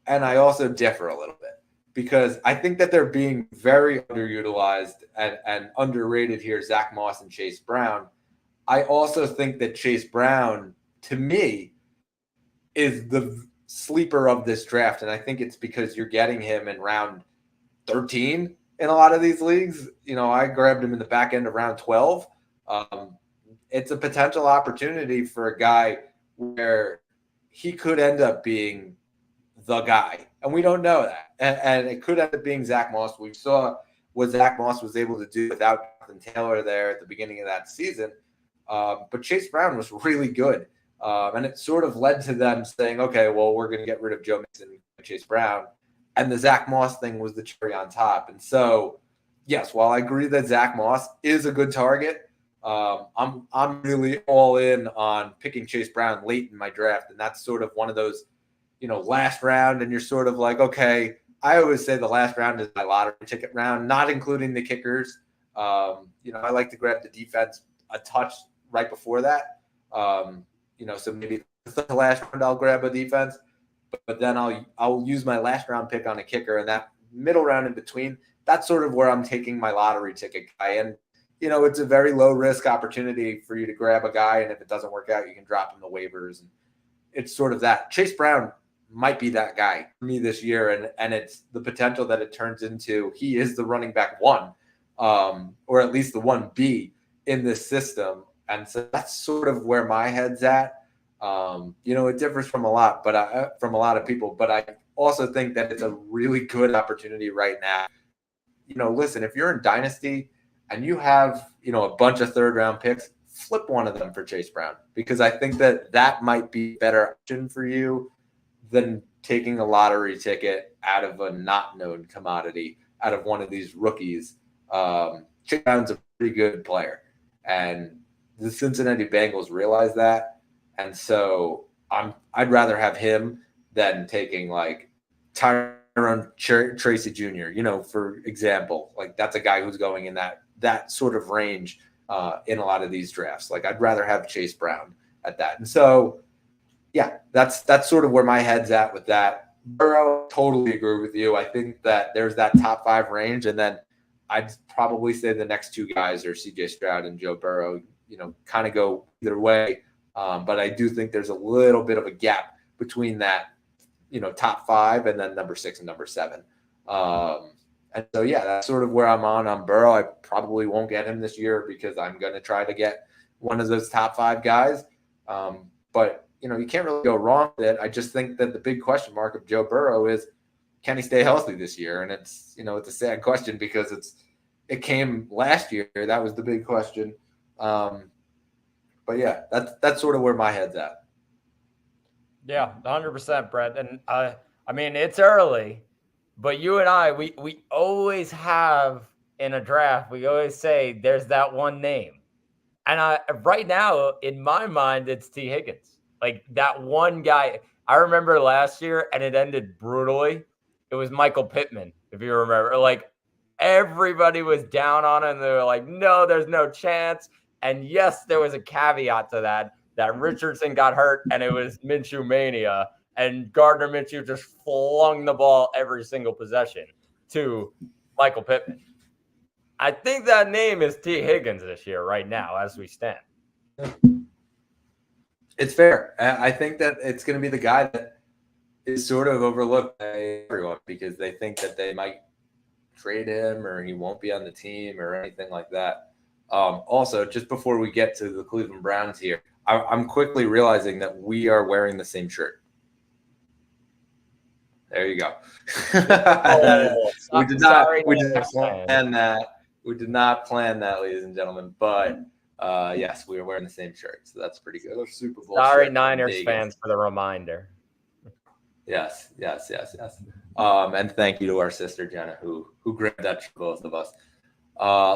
And I also differ a little bit, because I think that they're being very underutilized and underrated here, Zach Moss and Chase Brown. I also think that Chase Brown, to me, is the sleeper of this draft. And I think it's because you're getting him in round 13 in a lot of these leagues. I grabbed him in the back end of round 12. It's a potential opportunity for a guy where he could end up being the guy. And we don't know that. And it could end up being Zach Moss. We saw what Zach Moss was able to do without Jonathan Taylor there at the beginning of that season. But Chase Brown was really good. And it sort of led to them saying, okay, well, we're going to get rid of Joe Mixon and Chase Brown. And the Zach Moss thing was the cherry on top. And so, yes, while I agree that Zach Moss is a good target, I'm really all in on picking Chase Brown late in my draft. And that's sort of one of those, last round. And you're sort of like, okay, I always say the last round is my lottery ticket round, not including the kickers. I like to grab the defense a touch right before that. So maybe the last round I'll grab a defense, but then I'll use my last round pick on a kicker, and that middle round in between, that's sort of where I'm taking my lottery ticket guy. And, it's a very low risk opportunity for you to grab a guy, and if it doesn't work out, you can drop him the waivers. And it's sort of that. Chase Brown might be that guy for me this year, and it's the potential that it turns into he is the running back 1, or at least the 1B in this system. And so that's sort of where my head's at. It differs from a lot of people, but I also think that it's a really good opportunity right now. Listen, if you're in Dynasty and you have, a bunch of third-round picks, flip one of them for Chase Brown, because I think that might be a better option for you than taking a lottery ticket out of a not known commodity, out of one of these rookies. Chase Brown's a pretty good player, and the Cincinnati Bengals realize that, and so I'd rather have him than taking like Tyrone Tracy Jr. For example, like that's a guy who's going in that sort of range in a lot of these drafts. Like I'd rather have Chase Brown at that, and so yeah, that's sort of where my head's at with that. Burrow, totally agree with you. I think that there's that top 5 range, and then I'd probably say the next 2 guys are C.J. Stroud and Joe Burrow. Kind of go either way, but I do think there's a little bit of a gap between that, top 5 and then number 6 and number 7. And so yeah, that's sort of where I'm on Burrow. I probably won't get him this year because I'm going to try to get one of those top 5 guys. But you can't really go wrong with it. I just think that the big question mark of Joe Burrow is, can he stay healthy this year? And it's, it's a sad question because it came last year. That was the big question. But yeah, that's sort of where my head's at. Yeah, 100%, Brett. And I mean, it's early, but you and I, we always have in a draft, we always say there's that one name. And right now, in my mind, it's T. Higgins. Like that one guy. I remember last year, and it ended brutally. It was Michael Pittman, if you remember. Like everybody was down on him. They were like, no, there's no chance. And yes, there was a caveat to that Richardson got hurt, and it was Minshew mania. And Gardner Minshew just flung the ball every single possession to Michael Pittman. I think that name is T. Higgins this year, right now, as we stand. It's fair. I think that it's going to be the guy that is sort of overlooked by everyone because they think that they might trade him or he won't be on the team or anything like that. Also, just before we get to the Cleveland Browns here, I'm quickly realizing that we are wearing the same shirt. There you go. We did not plan that. We did not plan that, ladies and gentlemen. But yes, we were wearing the same shirt, so that's pretty good. Super Bowl. Sorry, Niners fans, for the reminder. Yes. And thank you to our sister Jenna, who grabbed that for both of us.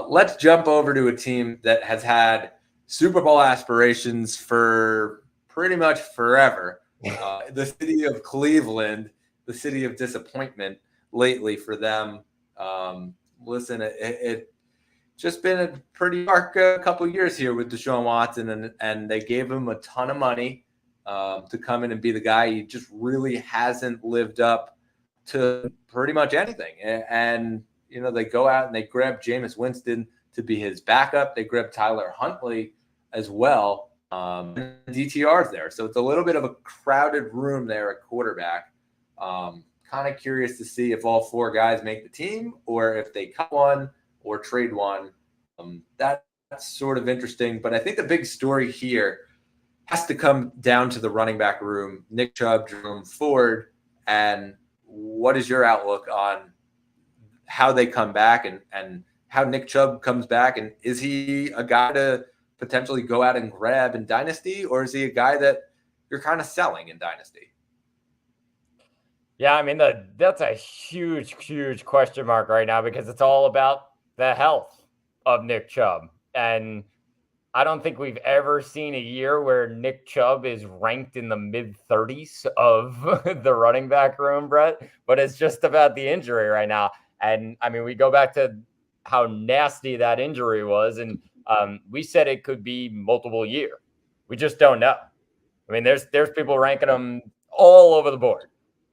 Let's jump over to a team that has had Super Bowl aspirations for pretty much forever. The city of Cleveland, the city of disappointment lately for them. Listen, it just been a pretty dark couple of years here with Deshaun Watson, and they gave him a ton of money to come in and be the guy. He just really hasn't lived up to pretty much anything. And they go out and they grab Jameis Winston to be his backup. They grab Tyler Huntley as well. DTR's there. So it's a little bit of a crowded room there at quarterback. Kind of curious to see if all 4 guys make the team or if they cut one or trade one. That's sort of interesting. But I think the big story here has to come down to the running back room, Nick Chubb, Jerome Ford. And what is your outlook on how they come back and how Nick Chubb comes back? And is he a guy to potentially go out and grab in Dynasty, or is he a guy that you're kind of selling in Dynasty? Yeah, I mean, that's a huge question mark right now because it's all about the health of Nick Chubb. And I don't think we've ever seen a year where Nick Chubb is ranked in the mid-30s of the running back room, Brett. But it's just about the injury right now. And, I mean, we go back to how nasty that injury was. And we said it could be multiple year. We just don't know. I mean, there's people ranking him all over the board.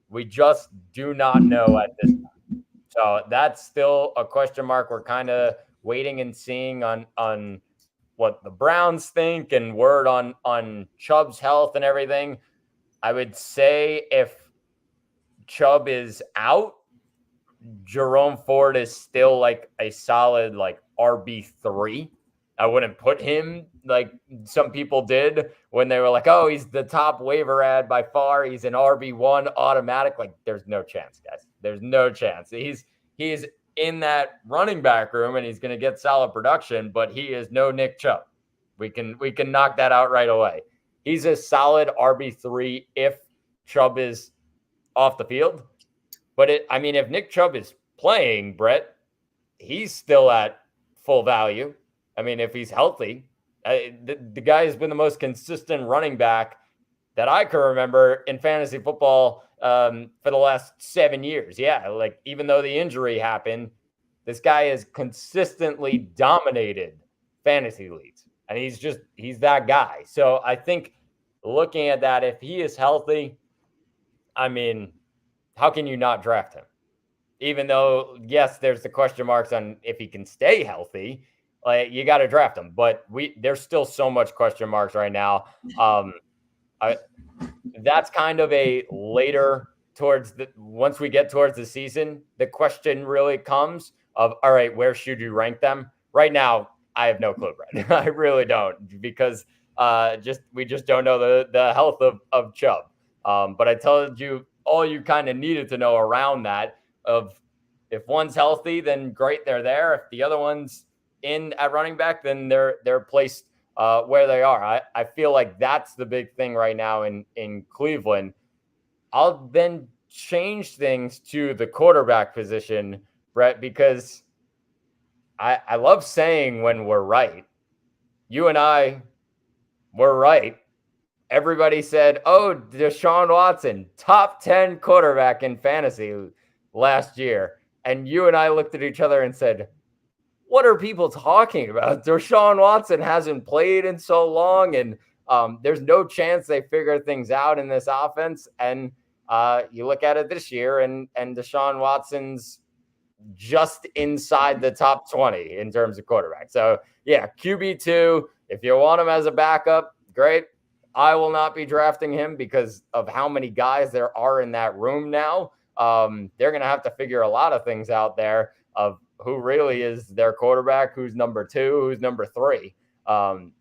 We just do not know at this time. So that's still a question mark. We're kind of waiting and seeing on what the Browns think and word on Chubb's health and everything. I would say if Chubb is out, Jerome Ford is still like a solid like RB3. I wouldn't put him like some people did when they were like, oh, he's the top waiver ad by far. He's an RB1 automatic. Like, there's no chance, guys. There's no chance. He's in that running back room, and he's going to get solid production, but he is no Nick Chubb. We can knock that out right away. He's a solid RB3 if Chubb is off the field. But if Nick Chubb is playing, Brett, he's still at full value. I mean, if he's healthy, the guy has been the most consistent running back that I can remember in fantasy football for the last 7 years. Yeah, like even though the injury happened, this guy has consistently dominated fantasy leagues, and he's that guy. So I think looking at that, if he is healthy, I mean, how can you not draft him? Even though, yes, there's the question marks on if he can stay healthy. Like, you got to draft him, but there's still so much question marks right now. That's kind of a later once we get towards the season, the question really comes of, all right, where should you rank them? Right now, I have no clue, Brett. I really don't, because we just don't know the health of Chubb. But I told you all you kind of needed to know around that. Of if one's healthy, then great, they're there. If the other one's in at running back, then they're placed where they are. I feel like that's the big thing right now in Cleveland. I'll then change things to the quarterback position, Brett, because I love saying when we're right. You and I were right. Everybody said, oh, Deshaun Watson, top 10 quarterback in fantasy last year. And you and I looked at each other and said, what are people talking about? Deshaun Watson hasn't played in so long, and there's no chance they figure things out in this offense. And you look at it this year, and Deshaun Watson's just inside the top 20 in terms of quarterback. So, yeah, QB2, if you want him as a backup, great. I will not be drafting him because of how many guys there are in that room now. They're going to have to figure a lot of things out there of who really is their quarterback, who's number 2, who's number 3.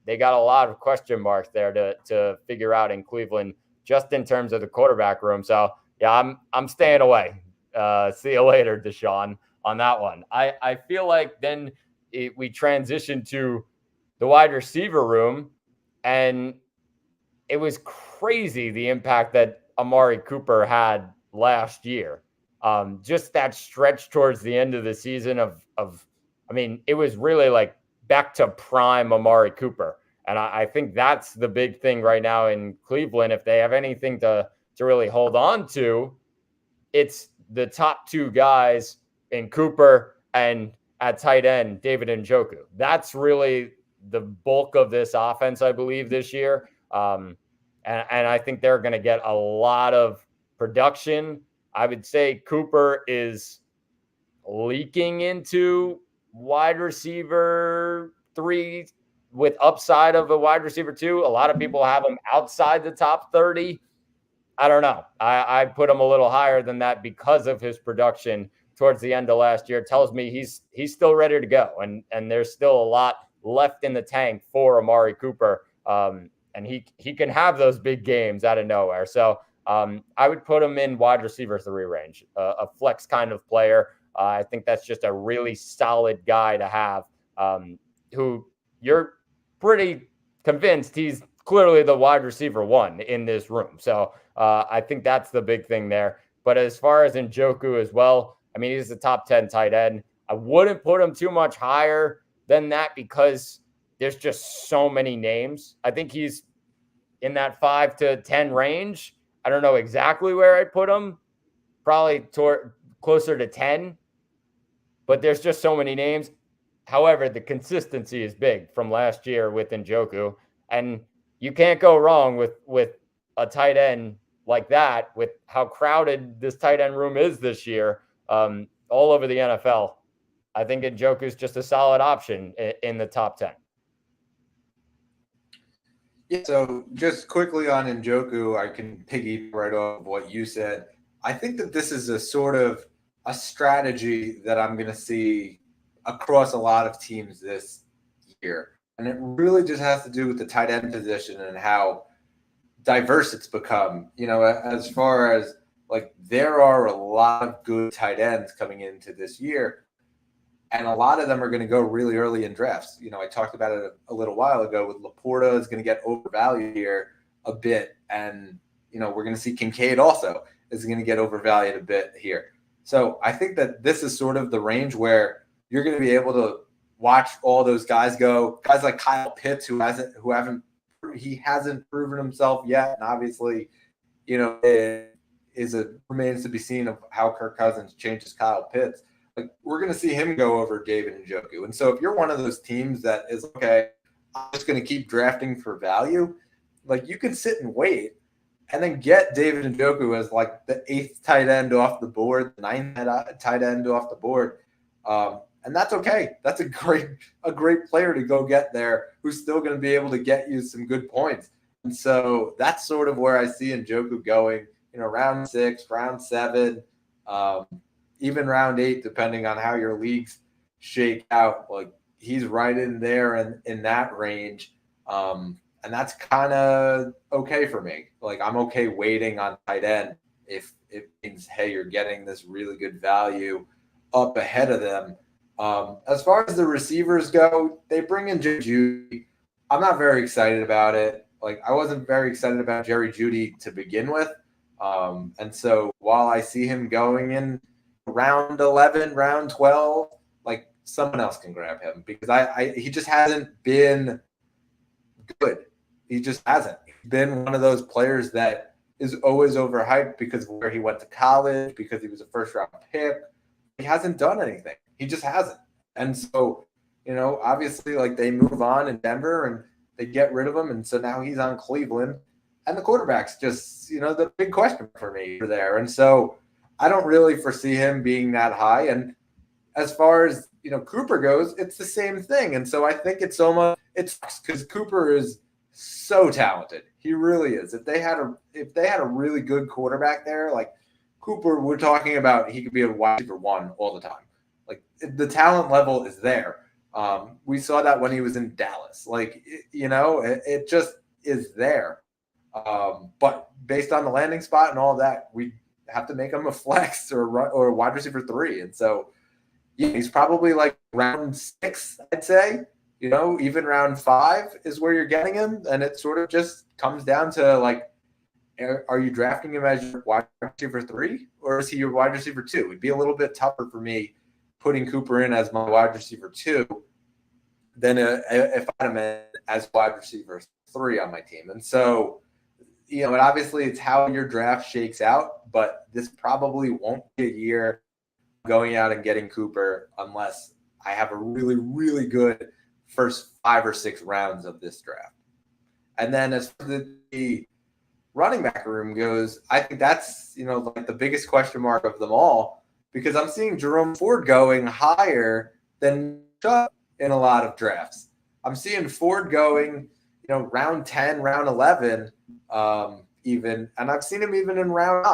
They got a lot of question marks there to figure out in Cleveland, just in terms of the quarterback room. So, yeah, I'm staying away. See you later, Deshaun, on that one. I feel like then we transition to the wide receiver room, and it was crazy the impact that Amari Cooper had last year. Just that stretch towards the end of the season it was really like back to prime Amari Cooper. And I think that's the big thing right now in Cleveland. If they have anything to really hold on to, it's the top 2 guys in Cooper and at tight end, David Njoku. That's really the bulk of this offense, I believe, this year. And I think they're going to get a lot of production. I would say Cooper is leaking into wide receiver 3 with upside of a wide receiver 2. A lot of people have him outside the top 30. I don't know. I put him a little higher than that because of his production towards the end of last year. It tells me he's still ready to go, and there's still a lot left in the tank for Amari Cooper. And he can have those big games out of nowhere. So I would put him in wide receiver 3 range, a flex kind of player. I think that's just a really solid guy to have, who you're pretty convinced he's clearly the wide receiver 1 in this room. So I think that's the big thing there. But as far as Njoku as well, he's a top 10 tight end. I wouldn't put him too much higher than that because there's just so many names. I think he's in that 5 to 10 range. I don't know exactly where I'd put him, probably closer to 10, but there's just so many names. However, the consistency is big from last year with Njoku, and you can't go wrong with a tight end like that, with how crowded this tight end room is this year, all over the NFL. I think Njoku is just a solid option in the top 10. Yeah, so just quickly on Njoku, I can piggy right off what you said. I think that this is a sort of a strategy that I'm going to see across a lot of teams this year. And it really just has to do with the tight end position and how diverse it's become. As far as like there are a lot of good tight ends coming into this year, And a lot of them are going to go really early in drafts. I talked about it a little while ago with Laporta is going to get overvalued here a bit. And, we're going to see Kincaid also is going to get overvalued a bit here. So I think that this is sort of the range where you're going to be able to watch all those guys go. Guys like Kyle Pitts, who hasn't proven himself yet, and obviously, it remains to be seen of how Kirk Cousins changes Kyle Pitts. Like, we're going to see him go over David Njoku. And so if you're one of those teams that is, okay, I'm just going to keep drafting for value, like, you can sit and wait and then get David Njoku as like the 8th tight end off the board, the 9th tight end off the board. And that's okay. That's a great player to go get there who's still going to be able to get you some good points. And so that's sort of where I see Njoku going, round 6, round 7, even round 8, depending on how your leagues shake out. Like, he's right in there in that range. And that's kind of okay for me. Like, I'm okay waiting on tight end if it means, hey, you're getting this really good value up ahead of them. As far as the receivers go, they bring in Jerry Jeudy. I'm not very excited about it. Like, I wasn't very excited about Jerry Jeudy to begin with. And so while I see him going in round 11, round 12, like, someone else can grab him because he just hasn't been good. He just hasn't. He's been one of those players that is always overhyped because of where he went to college, because he was a first-round pick. He hasn't done anything. He just hasn't. And so, obviously, like, they move on in Denver and they get rid of him. And so now he's on Cleveland. And the quarterback's just, the big question for me there. And so I don't really foresee him being that high. And as far as, Cooper goes, it's the same thing. And so I think it's because Cooper is so talented. He really is. If they had a really good quarterback there, like Cooper, we're talking about, he could be a wide receiver 1 all the time. Like, the talent level is there. We saw that when he was in Dallas. Like, it just is there. But based on the landing spot and all that, we have to make him a flex or a wide receiver 3. And so, yeah, he's probably like round 6, I'd say. Even round 5 is where you're getting him. And it sort of just comes down to, like, are you drafting him as your wide receiver 3 or is he your wide receiver 2? It'd be a little bit tougher for me putting Cooper in as my wide receiver 2 than if I had him as wide receiver 3 on my team. And so, and obviously it's how your draft shakes out, but this probably won't be a year going out and getting Cooper unless I have a really, really good first 5 or 6 rounds of this draft. And then as for the running back room goes, I think that's, like the biggest question mark of them all, because I'm seeing Jerome Ford going higher than Chubb in a lot of drafts. I'm seeing Ford going, round 10, round 11, even, and I've seen him even in round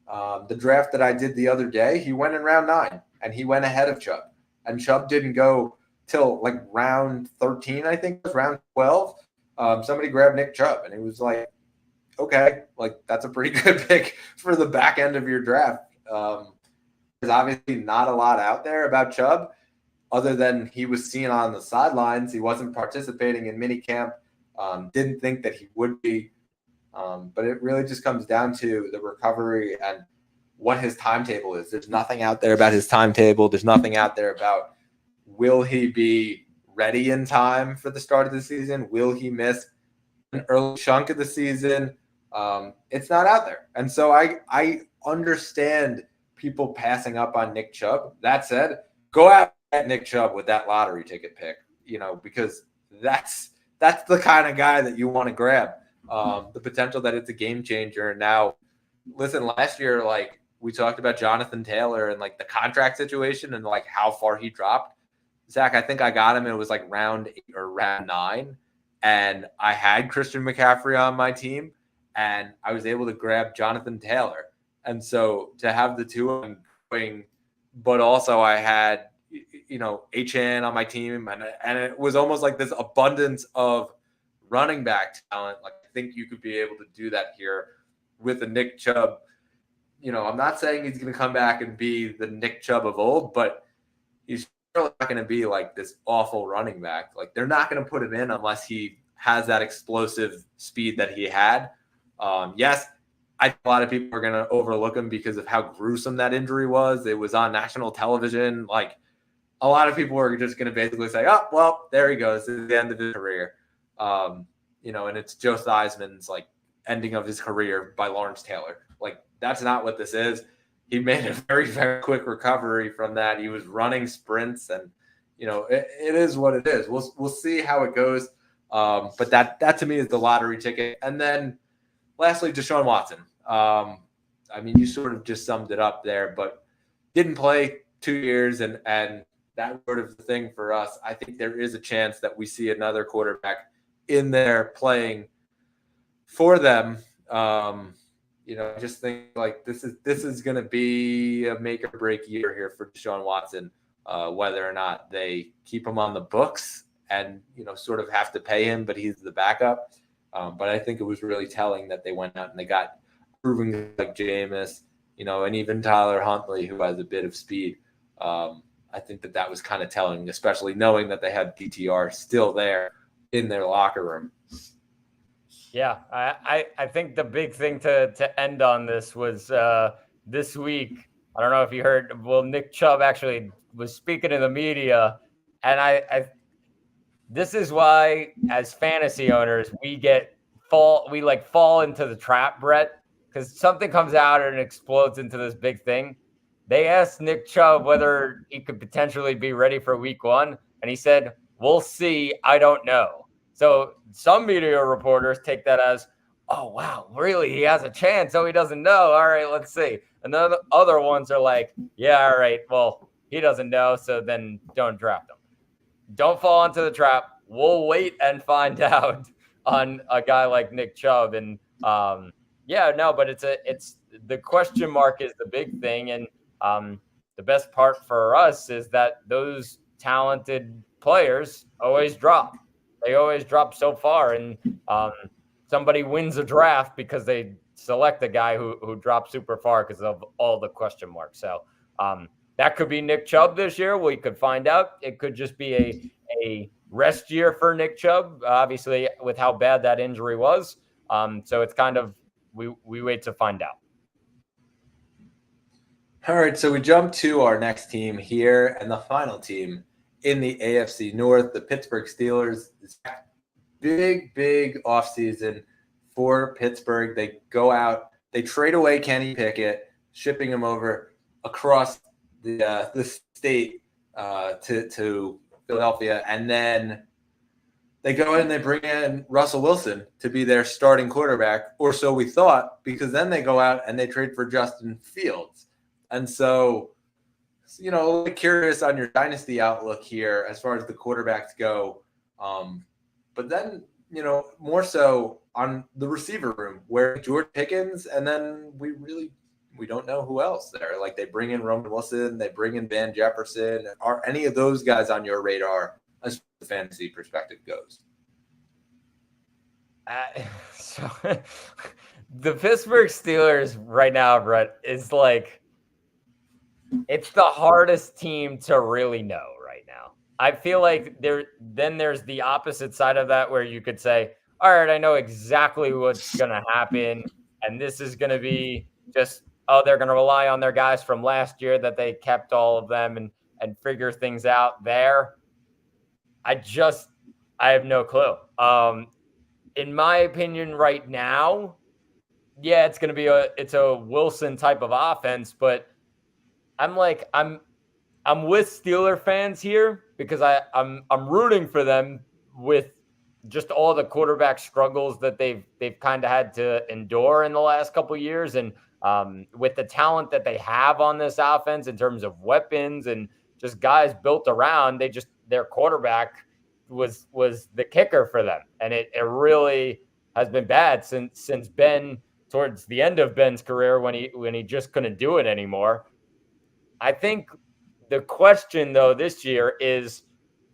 9. The draft that I did the other day, he went in round 9 and he went ahead of Chubb, and Chubb didn't go till like round 13, I think, round 12. Somebody grabbed Nick Chubb, and it was like, okay, like, that's a pretty good pick for the back end of your draft. There's obviously not a lot out there about Chubb other than he was seen on the sidelines. He wasn't participating in minicamp. Didn't think that he would be. But it really just comes down to the recovery and what his timetable is. There's nothing out there about his timetable. There's nothing out there about, will he be ready in time for the start of the season? Will he miss an early chunk of the season? It's not out there. And so I understand people passing up on Nick Chubb. That said, go out at Nick Chubb with that lottery ticket pick, because that's the kind of guy that you want to grab. The potential that it's a game changer. And now, listen, last year, like, we talked about Jonathan Taylor and like the contract situation and like how far he dropped. Zach, I think I got him. It was like round 8 or round 9. And I had Christian McCaffrey on my team and I was able to grab Jonathan Taylor. And so to have the two of them going, but also I had, HN on my team and it was almost like this abundance of running back talent. Like, I think you could be able to do that here with a Nick Chubb. I'm not saying he's going to come back and be the Nick Chubb of old, but he's really not going to be like this awful running back. Like they're not going to put him in unless he has that explosive speed that he had. Yes, I think a lot of people are going to overlook him because of how gruesome that injury was. It was on national television. Like a lot of people are just going to basically say, oh, well, there he goes. This is the end of his career. And it's Joe Theismann's like ending of his career by Lawrence Taylor. Like that's not what this is. He made a very, very quick recovery from that. He was running sprints, and it is what it is. We'll see how it goes. But that to me is the lottery ticket. And then lastly, Deshaun Watson. You sort of just summed it up there, but didn't play 2 years, and that sort of thing for us. I think there is a chance that we see another quarterback in there playing for them. I just think like this is going to be a make or break year here for Deshaun Watson, whether or not they keep him on the books and, sort of have to pay him, but he's the backup. But I think it was really telling that they went out and they got proven like Jameis, and even Tyler Huntley, who has a bit of speed. I think that was kind of telling, especially knowing that they had DTR still there in their locker room. Yeah, I think the big thing to end on this was this week. I don't know if you heard. Well, Nick Chubb actually was speaking to the media, and this is why, as fantasy owners, we fall into the trap, Brett, because something comes out and explodes into this big thing. They asked Nick Chubb whether he could potentially be ready for week 1, and he said, "We'll see. I don't know." So some media reporters take that as, oh, wow, really? He has a chance. Oh, he doesn't know. All right, let's see. And then the other ones are like, yeah, all right, well, he doesn't know, so then don't draft him. Don't fall into the trap. We'll wait and find out on a guy like Nick Chubb. And but it's the question mark is the big thing. And the best part for us is that those talented players always drop. They always drop so far, and somebody wins a draft because they select a guy who drops super far because of all the question marks. So that could be Nick Chubb this year. We could find out. It could just be a rest year for Nick Chubb, obviously, with how bad that injury was. So it's kind of we wait to find out. All right, so we jump to our next team here, and the final team in the AFC North, the Pittsburgh Steelers. Big offseason for Pittsburgh. They go out, they trade away Kenny Pickett, shipping him over across the state to Philadelphia, and then they go in and they bring in Russell Wilson to be their starting quarterback, or so we thought, because then they go out and they trade for Justin Fields. And so, a little curious on your dynasty outlook here as far as the quarterbacks go. But then, more so on the receiver room where George Pickens, and then we don't know who else there. Like they bring in Roman Wilson, they bring in Van Jefferson. Are any of those guys on your radar as far as the fantasy perspective goes? So the Pittsburgh Steelers right now, Brett, is like, it's the hardest team to really know right now. I feel like there's the opposite side of that where you could say, all right, I know exactly what's going to happen. And this is going to be just, they're going to rely on their guys from last year that they kept all of them and figure things out there. I have no clue. In my opinion right now, yeah, it's going to be a Wilson type of offense, but I'm with Steeler fans here because I'm rooting for them with just all the quarterback struggles that they've kind of had to endure in the last couple of years, and with the talent that they have on this offense in terms of weapons and just guys built around, their quarterback was the kicker for them, and it really has been bad since Ben, towards the end of Ben's career when he just couldn't do it anymore. I think the question, though, this year is,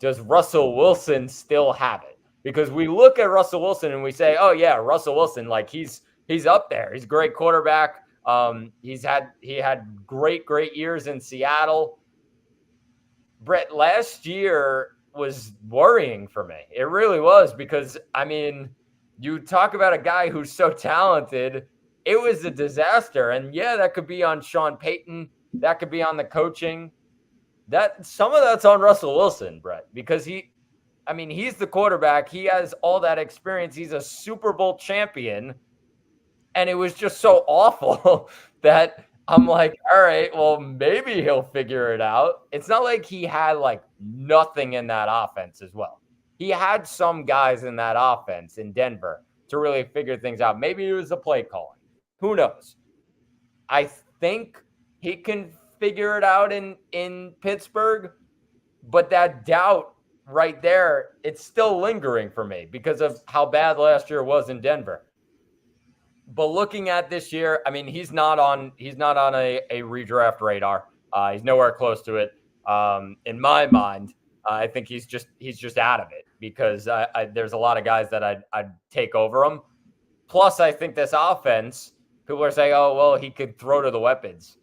does Russell Wilson still have it? Because we look at Russell Wilson and we say, oh, yeah, Russell Wilson, like he's up there. He's a great quarterback. He had great years in Seattle. Brett, last year was worrying for me. It really was because, I mean, you talk about a guy who's so talented. It was a disaster. And yeah, that could be on Sean Payton. That could be on the coaching. That some of that's on Russell Wilson, Brett, because he's the quarterback. He has all that experience. He's a Super Bowl champion. And it was just so awful that I'm like, all right, well, maybe he'll figure it out. It's not like he had like nothing in that offense as well. He had some guys in that offense in Denver to really figure things out. Maybe it was the play calling. Who knows? I think he can figure it out in Pittsburgh, but that doubt right there, it's still lingering for me because of how bad last year was in Denver. But looking at this year, I mean, he's not on a redraft radar. He's nowhere close to it. In my mind, I think he's just out of it because there's a lot of guys that I'd take over him. Plus, I think this offense, people are saying, oh, well, he could throw to the weapons.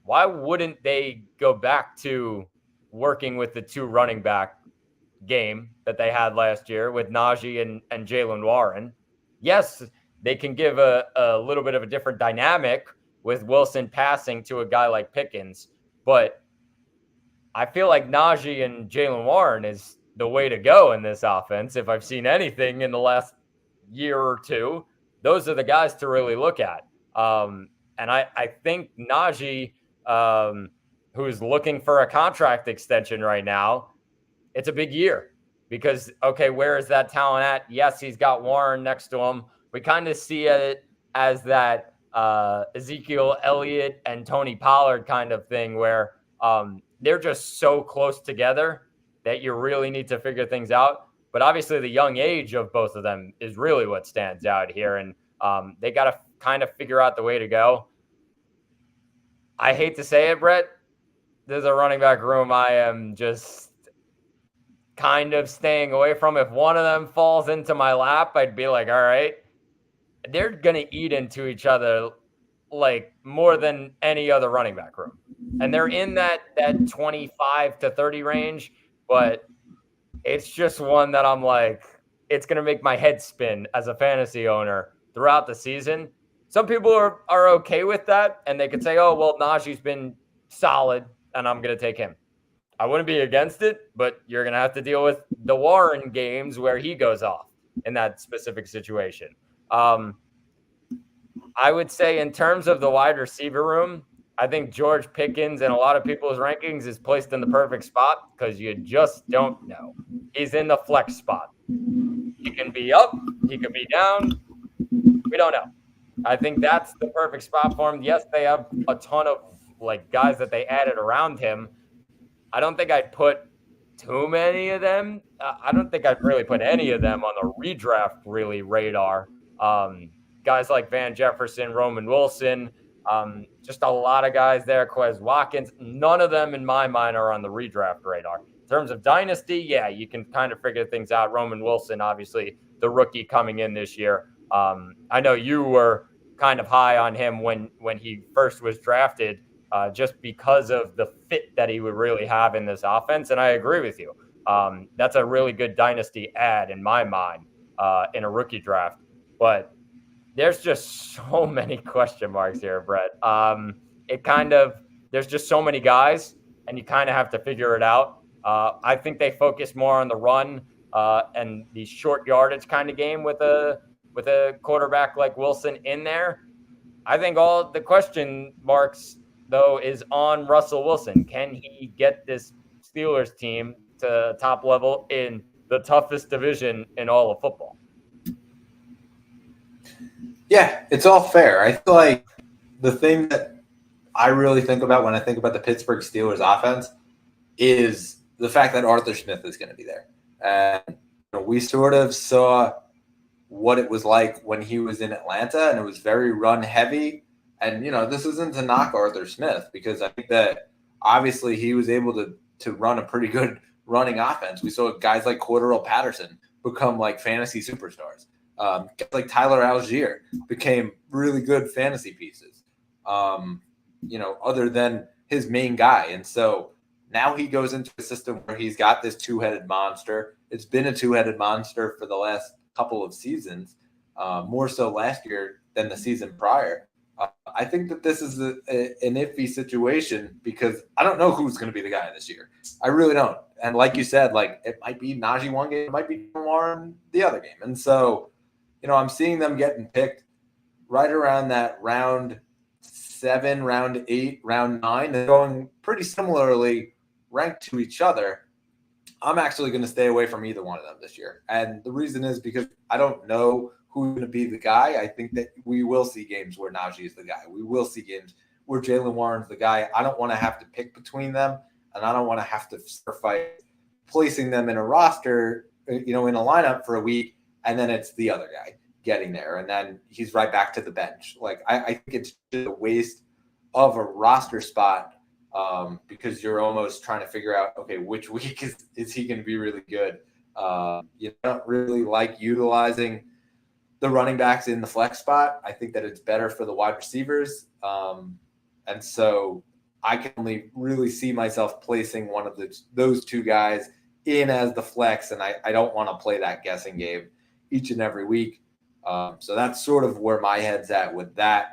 Why wouldn't they go back to working with the two running back game that they had last year with Najee and Jalen Warren? Yes, they can give a little bit of a different dynamic with Wilson passing to a guy like Pickens. But I feel like Najee and Jalen Warren is the way to go in this offense. If I've seen anything in the last year or two, those are the guys to really look at. And I think Najee, who's looking for a contract extension right now, it's a big year because, okay, where is that talent at? Yes, he's got Warren next to him. We kind of see it as that Ezekiel Elliott and Tony Pollard kind of thing where they're just so close together that you really need to figure things out. But obviously the young age of both of them is really what stands out here. And they got to kind of figure out the way to go. I hate to say it, Brett. There's a running back room I am just kind of staying away from. If one of them falls into my lap, I'd be like, all right. They're going to eat into each other like more than any other running back room. And they're in that 25 to 30 range, but it's just one that I'm like, it's going to make my head spin as a fantasy owner throughout the season. Some people are okay with that, and they could say, oh, well, Najee's been solid, and I'm going to take him. I wouldn't be against it, but you're going to have to deal with the Warren games where he goes off in that specific situation. I would say in terms of the wide receiver room, I think George Pickens in a lot of people's rankings is placed in the perfect spot because you just don't know. He's in the flex spot. He can be up. He could be down. We don't know. I think that's the perfect spot for him. Yes, they have a ton of like guys that they added around him. I don't think I'd put too many of them. I don't think I'd really put any of them on the redraft really radar. Guys like Van Jefferson, Roman Wilson, just a lot of guys there. Quez Watkins, none of them in my mind are on the redraft radar. In terms of dynasty, yeah, you can kind of figure things out. Roman Wilson, obviously the rookie coming in this year. I know you were kind of high on him when he first was drafted, just because of the fit that he would really have in this offense. And I agree with you. That's a really good dynasty add in my mind in a rookie draft. But there's just so many question marks here, Brett. There's just so many guys, and you kind of have to figure it out. I think they focus more on the run and the short yardage kind of game with a quarterback like Wilson in there. I think all the question marks, though, is on Russell Wilson. Can he get this Steelers team to top level in the toughest division in all of football? Yeah, it's all fair. I feel like the thing that I really think about when I think about the Pittsburgh Steelers offense is the fact that Arthur Smith is going to be there. And we sort of saw what it was like when he was in Atlanta, and it was very run heavy. And, this isn't to knock Arthur Smith because I think that obviously he was able to run a pretty good running offense. We saw guys like Cordarrelle Patterson become like fantasy superstars. Guys like Tyler Algier became really good fantasy pieces, other than his main guy. And so Now he goes into a system where he's got this two-headed monster. It's been a two-headed monster for the last couple of seasons, more so last year than the season prior. I think that this is an iffy situation because I don't know who's going to be the guy this year. I really don't. And like you said, like it might be Najee one game, it might be Warren the other game. And so, I'm seeing them getting picked right around that round 7, round 8, round 9, and going pretty similarly ranked to each other. I'm actually going to stay away from either one of them this year. And the reason is because I don't know who's going to be the guy. I think that we will see games where Najee is the guy. We will see games where Jaylen Warren's the guy. I don't want to have to pick between them, and I don't want to have to fight placing them in a roster, in a lineup for a week, and then it's the other guy getting there, and then he's right back to the bench. Like I think it's just a waste of a roster spot because you're almost trying to figure out, okay, which week is he going to be really good? You don't really like utilizing the running backs in the flex spot. I think that it's better for the wide receivers. And so I can only really see myself placing one of those two guys in as the flex, and I don't want to play that guessing game each and every week. So that's sort of where my head's at with that.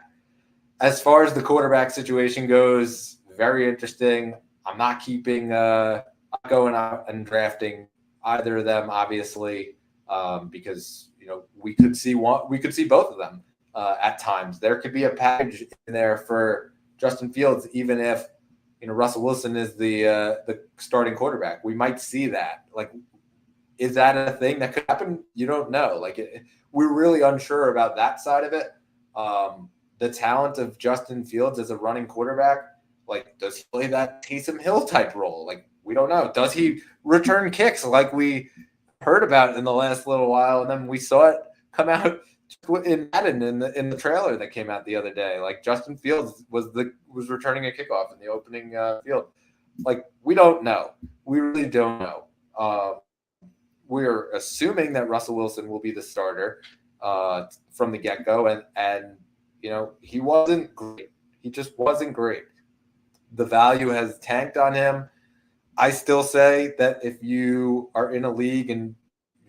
As far as the quarterback situation goes, very interesting. I'm not going out and drafting either of them, obviously, because we could see both of them at times. There could be a package in there for Justin Fields, even if Russell Wilson is the starting quarterback. We might see that. Like, is that a thing that could happen? You don't know. We're really unsure about that side of it. The talent of Justin Fields as a running quarterback, does he play that Taysom Hill type role? We don't know. Does he return kicks like we heard about in the last little while? And then we saw it come out in Madden in the trailer that came out the other day. Justin Fields was returning a kickoff in the opening field. We don't know. We really don't know. We're assuming that Russell Wilson will be the starter from the get-go, and he wasn't great. He just wasn't great. The value has tanked on him. I still say that if you are in a league and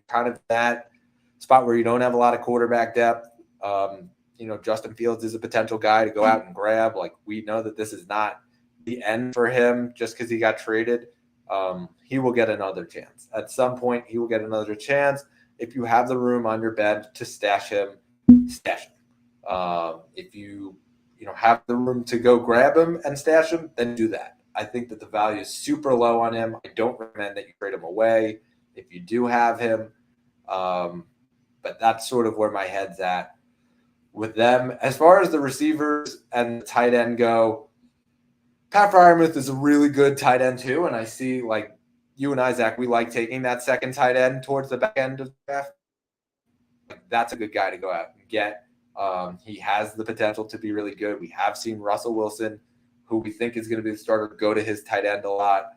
kind of that spot where you don't have a lot of quarterback depth, Justin Fields is a potential guy to go out and grab. We know that this is not the end for him just because he got traded. He will get another chance. At some point, he will get another chance. If you have the room on your bed to stash him, stash him. If you have the room to go grab him and stash him, then do that. I think that the value is super low on him. I don't recommend that you trade him away if you do have him. But that's sort of where my head's at with them. As far as the receivers and the tight end go, Pat Freiermuth is a really good tight end too. And I see, you and I, Zach, we like taking that second tight end towards the back end of the draft. That's a good guy to go out and get. He has the potential to be really good. We have seen Russell Wilson, who we think is going to be the starter, go to his tight end a lot.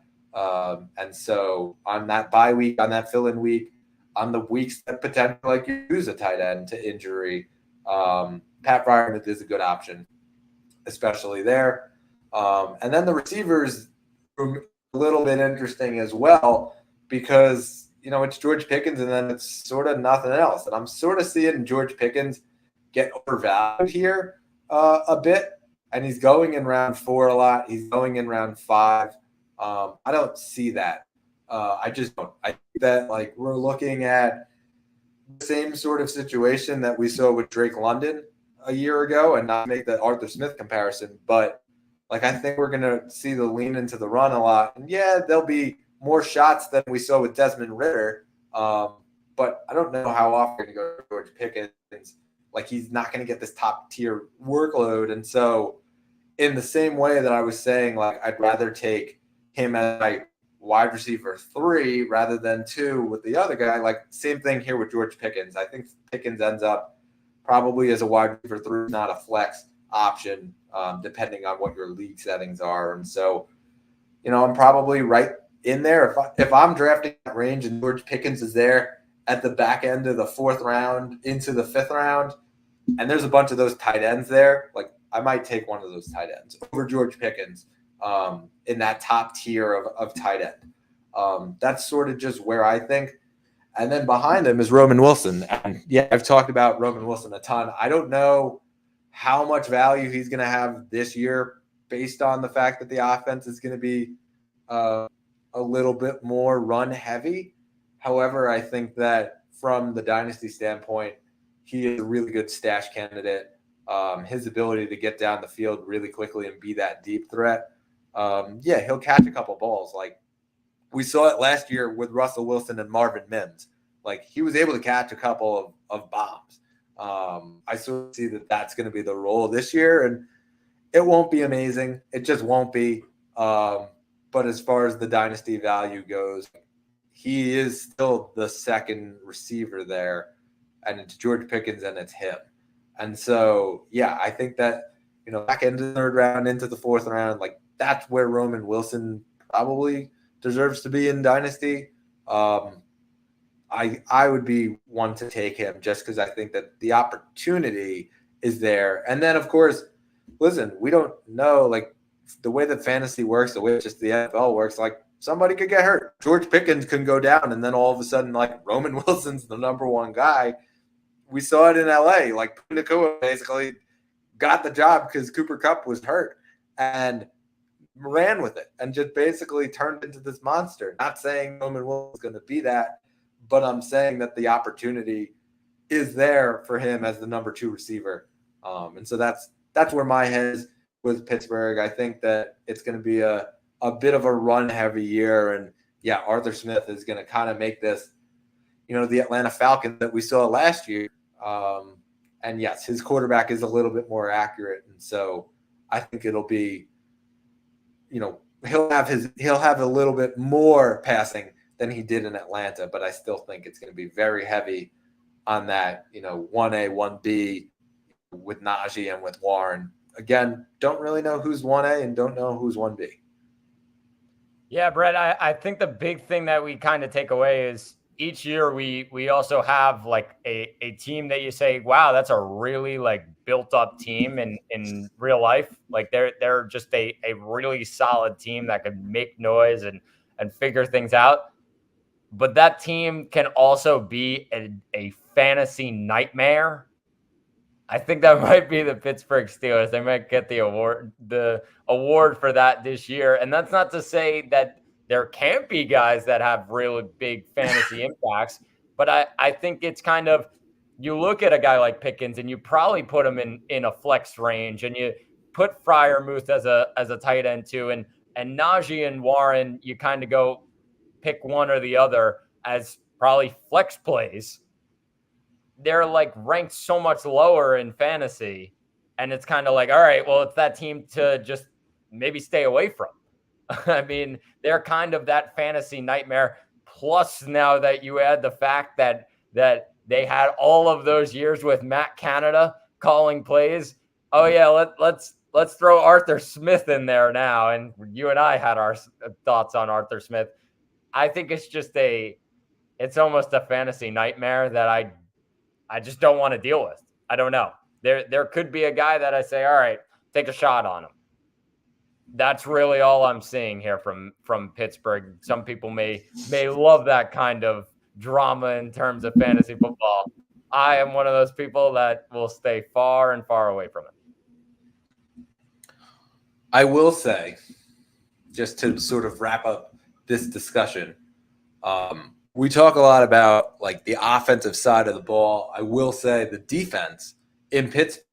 And so on that bye week, on that fill-in week, on the weeks that potentially you use a tight end to injury, Pat Freiermuth is a good option, especially there. And then the receivers are a little bit interesting as well because, it's George Pickens and then it's sort of nothing else. And I'm sort of seeing George Pickens get overvalued here a bit. And he's going in round 4 a lot. He's going in round 5. I don't see that. I just don't. I think that we're looking at the same sort of situation that we saw with Drake London a year ago, and not make the Arthur Smith comparison, but I think we're going to see the lean into the run a lot. And yeah, there'll be more shots than we saw with Desmond Ridder. But I don't know how often to go to George Pickens. He's not going to get this top tier workload. And so in the same way that I was saying, I'd rather take him as my wide receiver 3 rather than 2 with the other guy, same thing here with George Pickens. I think Pickens ends up probably as a wide receiver 3, not a flex option, depending on what your league settings are. And so, I'm probably right in there. If I'm drafting that range and George Pickens is there at the back end of the 4th round into the 5th round, and there's a bunch of those tight ends there, I might take one of those tight ends over George Pickens in that top tier of tight end. That's sort of just where I think. And then behind him is Roman Wilson. And yeah, I've talked about Roman Wilson a ton. I don't know how much value he's going to have this year based on the fact that the offense is going to be a little bit more run heavy. However, I think that from the dynasty standpoint, he is a really good stash candidate. His ability to get down the field really quickly and be that deep threat. Yeah, he'll catch a couple balls. Like we saw it last year with Russell Wilson and Marvin Mims. Like he was able to catch a couple of bombs. I sort of see that that's going to be the role this year, and it won't be amazing. It just won't be. But as far as the dynasty value goes, he is still the second receiver there, and it's George Pickens and it's him. And so, yeah, I think that, back into the third round, into the fourth round, like that's where Roman Wilson probably deserves to be in dynasty. I would be one to take him just because I think that the opportunity is there. And then, of course, listen, we don't know, like, the way that fantasy works, the way just the NFL works, like, somebody could get hurt. George Pickens can go down, and then all of a sudden, like, Roman Wilson's the number one guy. We saw it in L.A. Like, Nakua basically got the job because Cooper Kupp was hurt and ran with it and just basically turned into this monster. Not saying Roman Wilson's going to be that, but I'm saying that the opportunity is there for him as the number two receiver. And so that's where my head is with Pittsburgh. I think that it's going to be a bit of a run-heavy year. And, yeah, Arthur Smith is going to kind of make this, the Atlanta Falcons that we saw last year. And, yes, his quarterback is a little bit more accurate. And so I think it'll be, he'll have a little bit more passing than he did in Atlanta, but I still think it's going to be very heavy on that, 1A, 1B with Najee and with Warren. Again, don't really know who's 1A and don't know who's 1B. Yeah, Brett, I think the big thing that we kind of take away is each year we also have like a team that you say, wow, that's a really like built up team in real life. Like they're just a really solid team that can make noise and figure things out. But that team can also be a fantasy nightmare. I think that might be the Pittsburgh Steelers. They might get the award for that this year. And that's not to say that there can't be guys that have really big fantasy impacts. But I think it's kind of, you look at a guy like Pickens and you probably put him in a flex range, and you put Freiermuth as a tight end too. And Najee and Warren, you kind of go pick one or the other as probably flex plays. They're like ranked so much lower in fantasy. And it's kind of like, all right, well, it's that team to just maybe stay away from. I mean, they're kind of that fantasy nightmare. Plus, now that you add the fact that they had all of those years with Matt Canada calling plays. Oh yeah, let's throw Arthur Smith in there now. And you and I had our thoughts on Arthur Smith. I think it's just it's almost a fantasy nightmare that I just don't want to deal with. I don't know. There could be a guy that I say, all right, take a shot on him. That's really all I'm seeing here from Pittsburgh. Some people may love that kind of drama in terms of fantasy football. I am one of those people that will stay far and far away from it. I will say, just to sort of wrap up this discussion, we talk a lot about like the offensive side of the ball. I will say the defense in Pittsburgh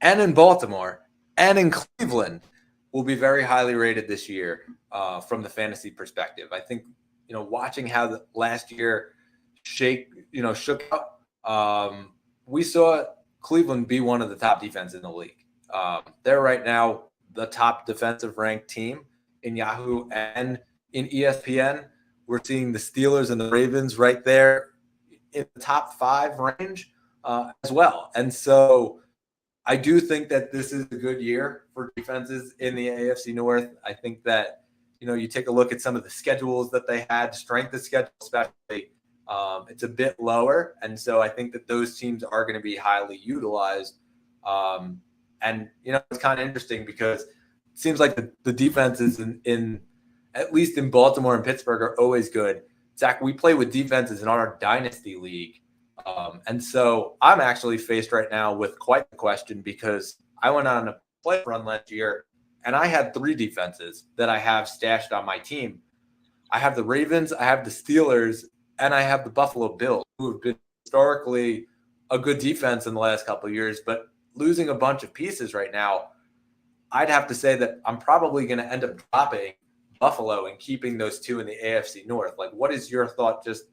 and in Baltimore and in Cleveland will be very highly rated this year from the fantasy perspective. I think, watching how the last year shook out, we saw Cleveland be one of the top defenses in the league. They're right now the top defensive ranked team in Yahoo and in ESPN. We're seeing the Steelers and the Ravens right there in the top 5 range as well. And so I do think that this is a good year for defenses in the AFC North. I think that, you take a look at some of the schedules that they had, strength of schedule especially, it's a bit lower. And so I think that those teams are going to be highly utilized. And, it's kind of interesting because seems like the defenses in at least in Baltimore and Pittsburgh are always good. Zach, we play with defenses in our dynasty league. And so I'm actually faced right now with quite the question because I went on a playoff run last year and I had 3 defenses that I have stashed on my team. I have the Ravens, I have the Steelers, and I have the Buffalo Bills, who have been historically a good defense in the last couple of years, but losing a bunch of pieces right now, I'd have to say that I'm probably going to end up dropping Buffalo and keeping those 2 in the AFC North. Like, what is your thought just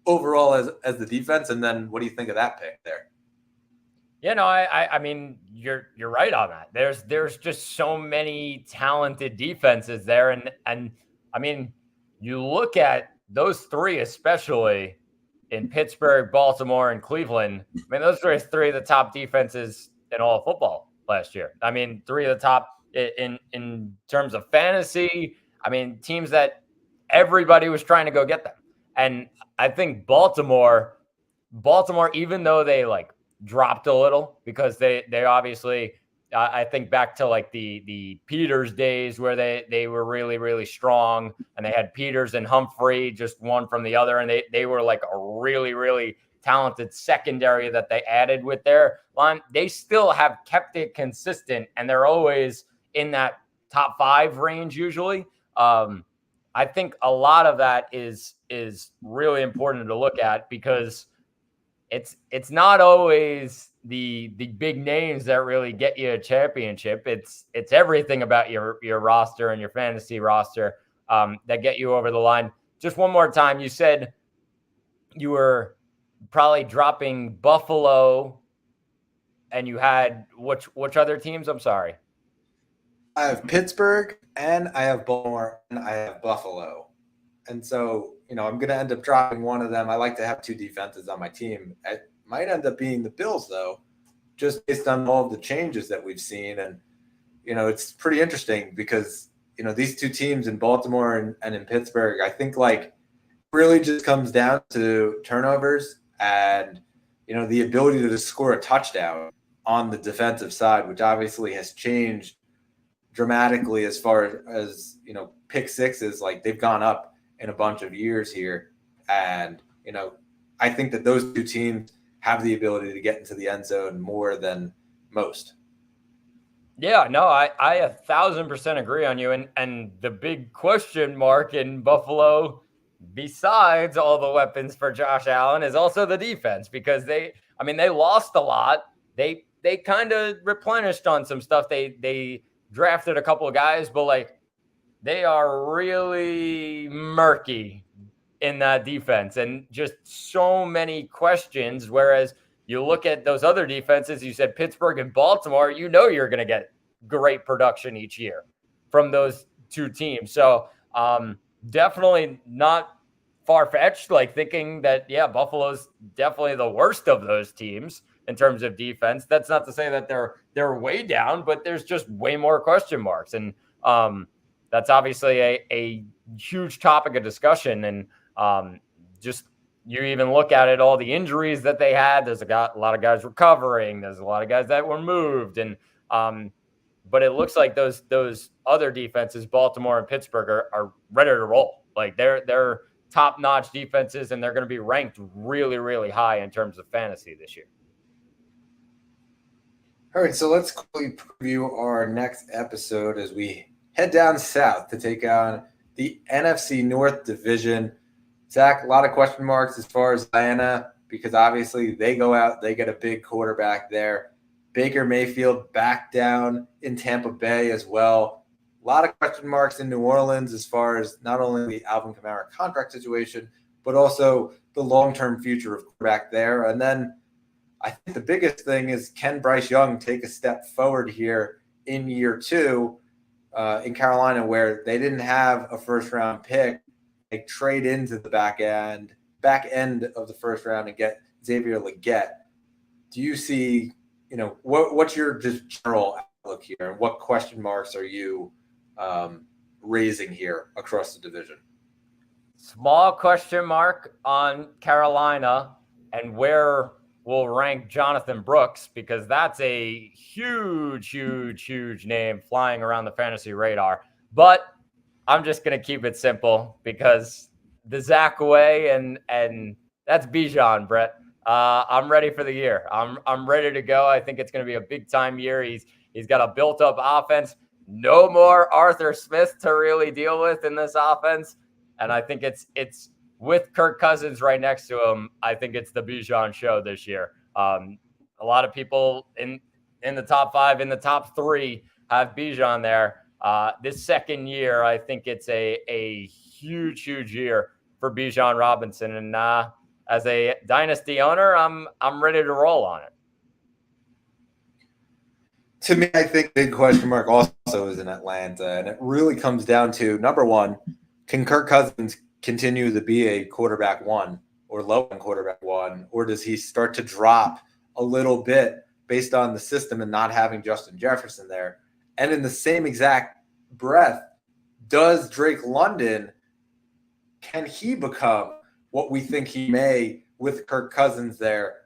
overall as the defense, and then what do you think of that pick there? Yeah, no, I mean, you're right on that. There's just so many talented defenses there, and I mean, you look at those 3, especially in Pittsburgh, Baltimore, and Cleveland. I mean, those are 3 of the top defenses in all of football last year. I mean, 3 of the top in terms of fantasy. I mean, teams that everybody was trying to go get them, and I think Baltimore, even though they like dropped a little because they obviously I think back to like the Peters days where they were really, really strong, and they had Peters and Humphrey, just one from the other, and they were like a really, really talented secondary that they added with their line. They still have kept it consistent, and they're always in that top 5 range usually. I think a lot of that is really important to look at because it's not always the big names that really get you a championship. It's everything about your roster and your fantasy roster that get you over the line. Just one more time, you said you were probably dropping Buffalo, and you had which other teams? I'm sorry. I have Pittsburgh, and I have Baltimore, and I have Buffalo. And so, I'm going to end up dropping one of them. I like to have 2 defenses on my team. It might end up being the Bills, though, just based on all of the changes that we've seen. And, it's pretty interesting because, these 2 teams in Baltimore and in Pittsburgh, I think, like, really just comes down to turnovers and, the ability to score a touchdown on the defensive side, which obviously has changed dramatically as far as, pick sixes. Like, they've gone up in a bunch of years here. And, I think that those 2 teams have the ability to get into the end zone more than most. Yeah, no, I 1,000% agree on you. And the big question mark in Buffalo, besides all the weapons for Josh Allen, is also the defense, because they lost a lot. They kind of replenished on some stuff. They drafted a couple of guys, but like, they are really murky in that defense and just so many questions. Whereas you look at those other defenses, you said Pittsburgh and Baltimore, you're going to get great production each year from those 2 teams. So definitely not far-fetched, like thinking that, yeah, Buffalo's definitely the worst of those teams in terms of defense. That's not to say that they're way down, but there's just way more question marks. And that's obviously a huge topic of discussion. And just you even look at it, all the injuries that they had, there's a lot of guys recovering. There's a lot of guys that were moved. And but it looks like those other defenses, Baltimore and Pittsburgh, are ready to roll. Like they're top-notch defenses, and they're going to be ranked really, really high in terms of fantasy this year. All right, so let's quickly preview our next episode as we head down south to take on the NFC North division. Zach, a lot of question marks as far as Atlanta, because obviously they go out, they get a big quarterback there. Baker Mayfield back down in Tampa Bay as well. A lot of question marks in New Orleans as far as not only the Alvin Kamara contract situation, but also the long-term future of quarterback there. And then I think the biggest thing is, can Bryce Young take a step forward here in year 2 in Carolina, where they didn't have a first-round pick? They trade into the back end of the first round and get Xavier Legette. Do you see, what's your just general outlook here, and what question marks are you raising here across the division? Small question mark on Carolina and where will rank Jonathan Brooks, because that's a huge name flying around the fantasy radar. But I'm just going to keep it simple, because the Zach way, and that's Bijan, Brett. I'm ready for the year. I'm ready to go. I think it's going to be a big time year. He's got a built up offense. No more Arthur Smith to really deal with in this offense, and I think it's with Kirk Cousins right next to him. I think it's the Bijan show this year. A lot of people in the top 5, in the top 3 have Bijan there. This second year, I think it's a huge year for Bijan Robinson, and as a dynasty owner, I'm ready to roll on it. To me, I think the big question mark also is in Atlanta, and it really comes down to, number one, can Kirk Cousins continue to be a quarterback 1 or low-end quarterback 1, or does he start to drop a little bit based on the system and not having Justin Jefferson there? And in the same exact breath, does Drake London, can he become what we think he may with Kirk Cousins there?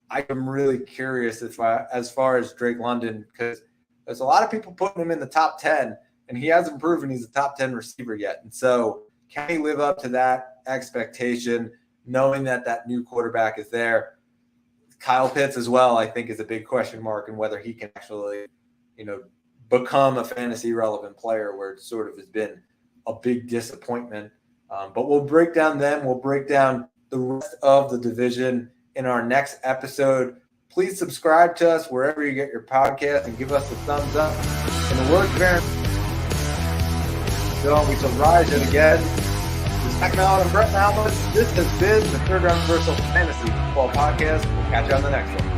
I am really curious as far as Drake London, because there's a lot of people putting him in the top 10, and he hasn't proven he's a top 10 receiver yet. And so can he live up to that expectation, knowing that new quarterback is there? Kyle Pitts as well, I think, is a big question mark, and whether he can actually, become a fantasy relevant player, where it sort of has been a big disappointment. But we'll break down them. We'll break down the rest of the division in our next episode. Please subscribe to us wherever you get your podcast and give us the thumbs up. In the words of Aaron, so we shall rise yet again. This is Zach Mallon and Brett Malmus. This has been the Third Round Universal Fantasy Football Podcast. We'll catch you on the next one.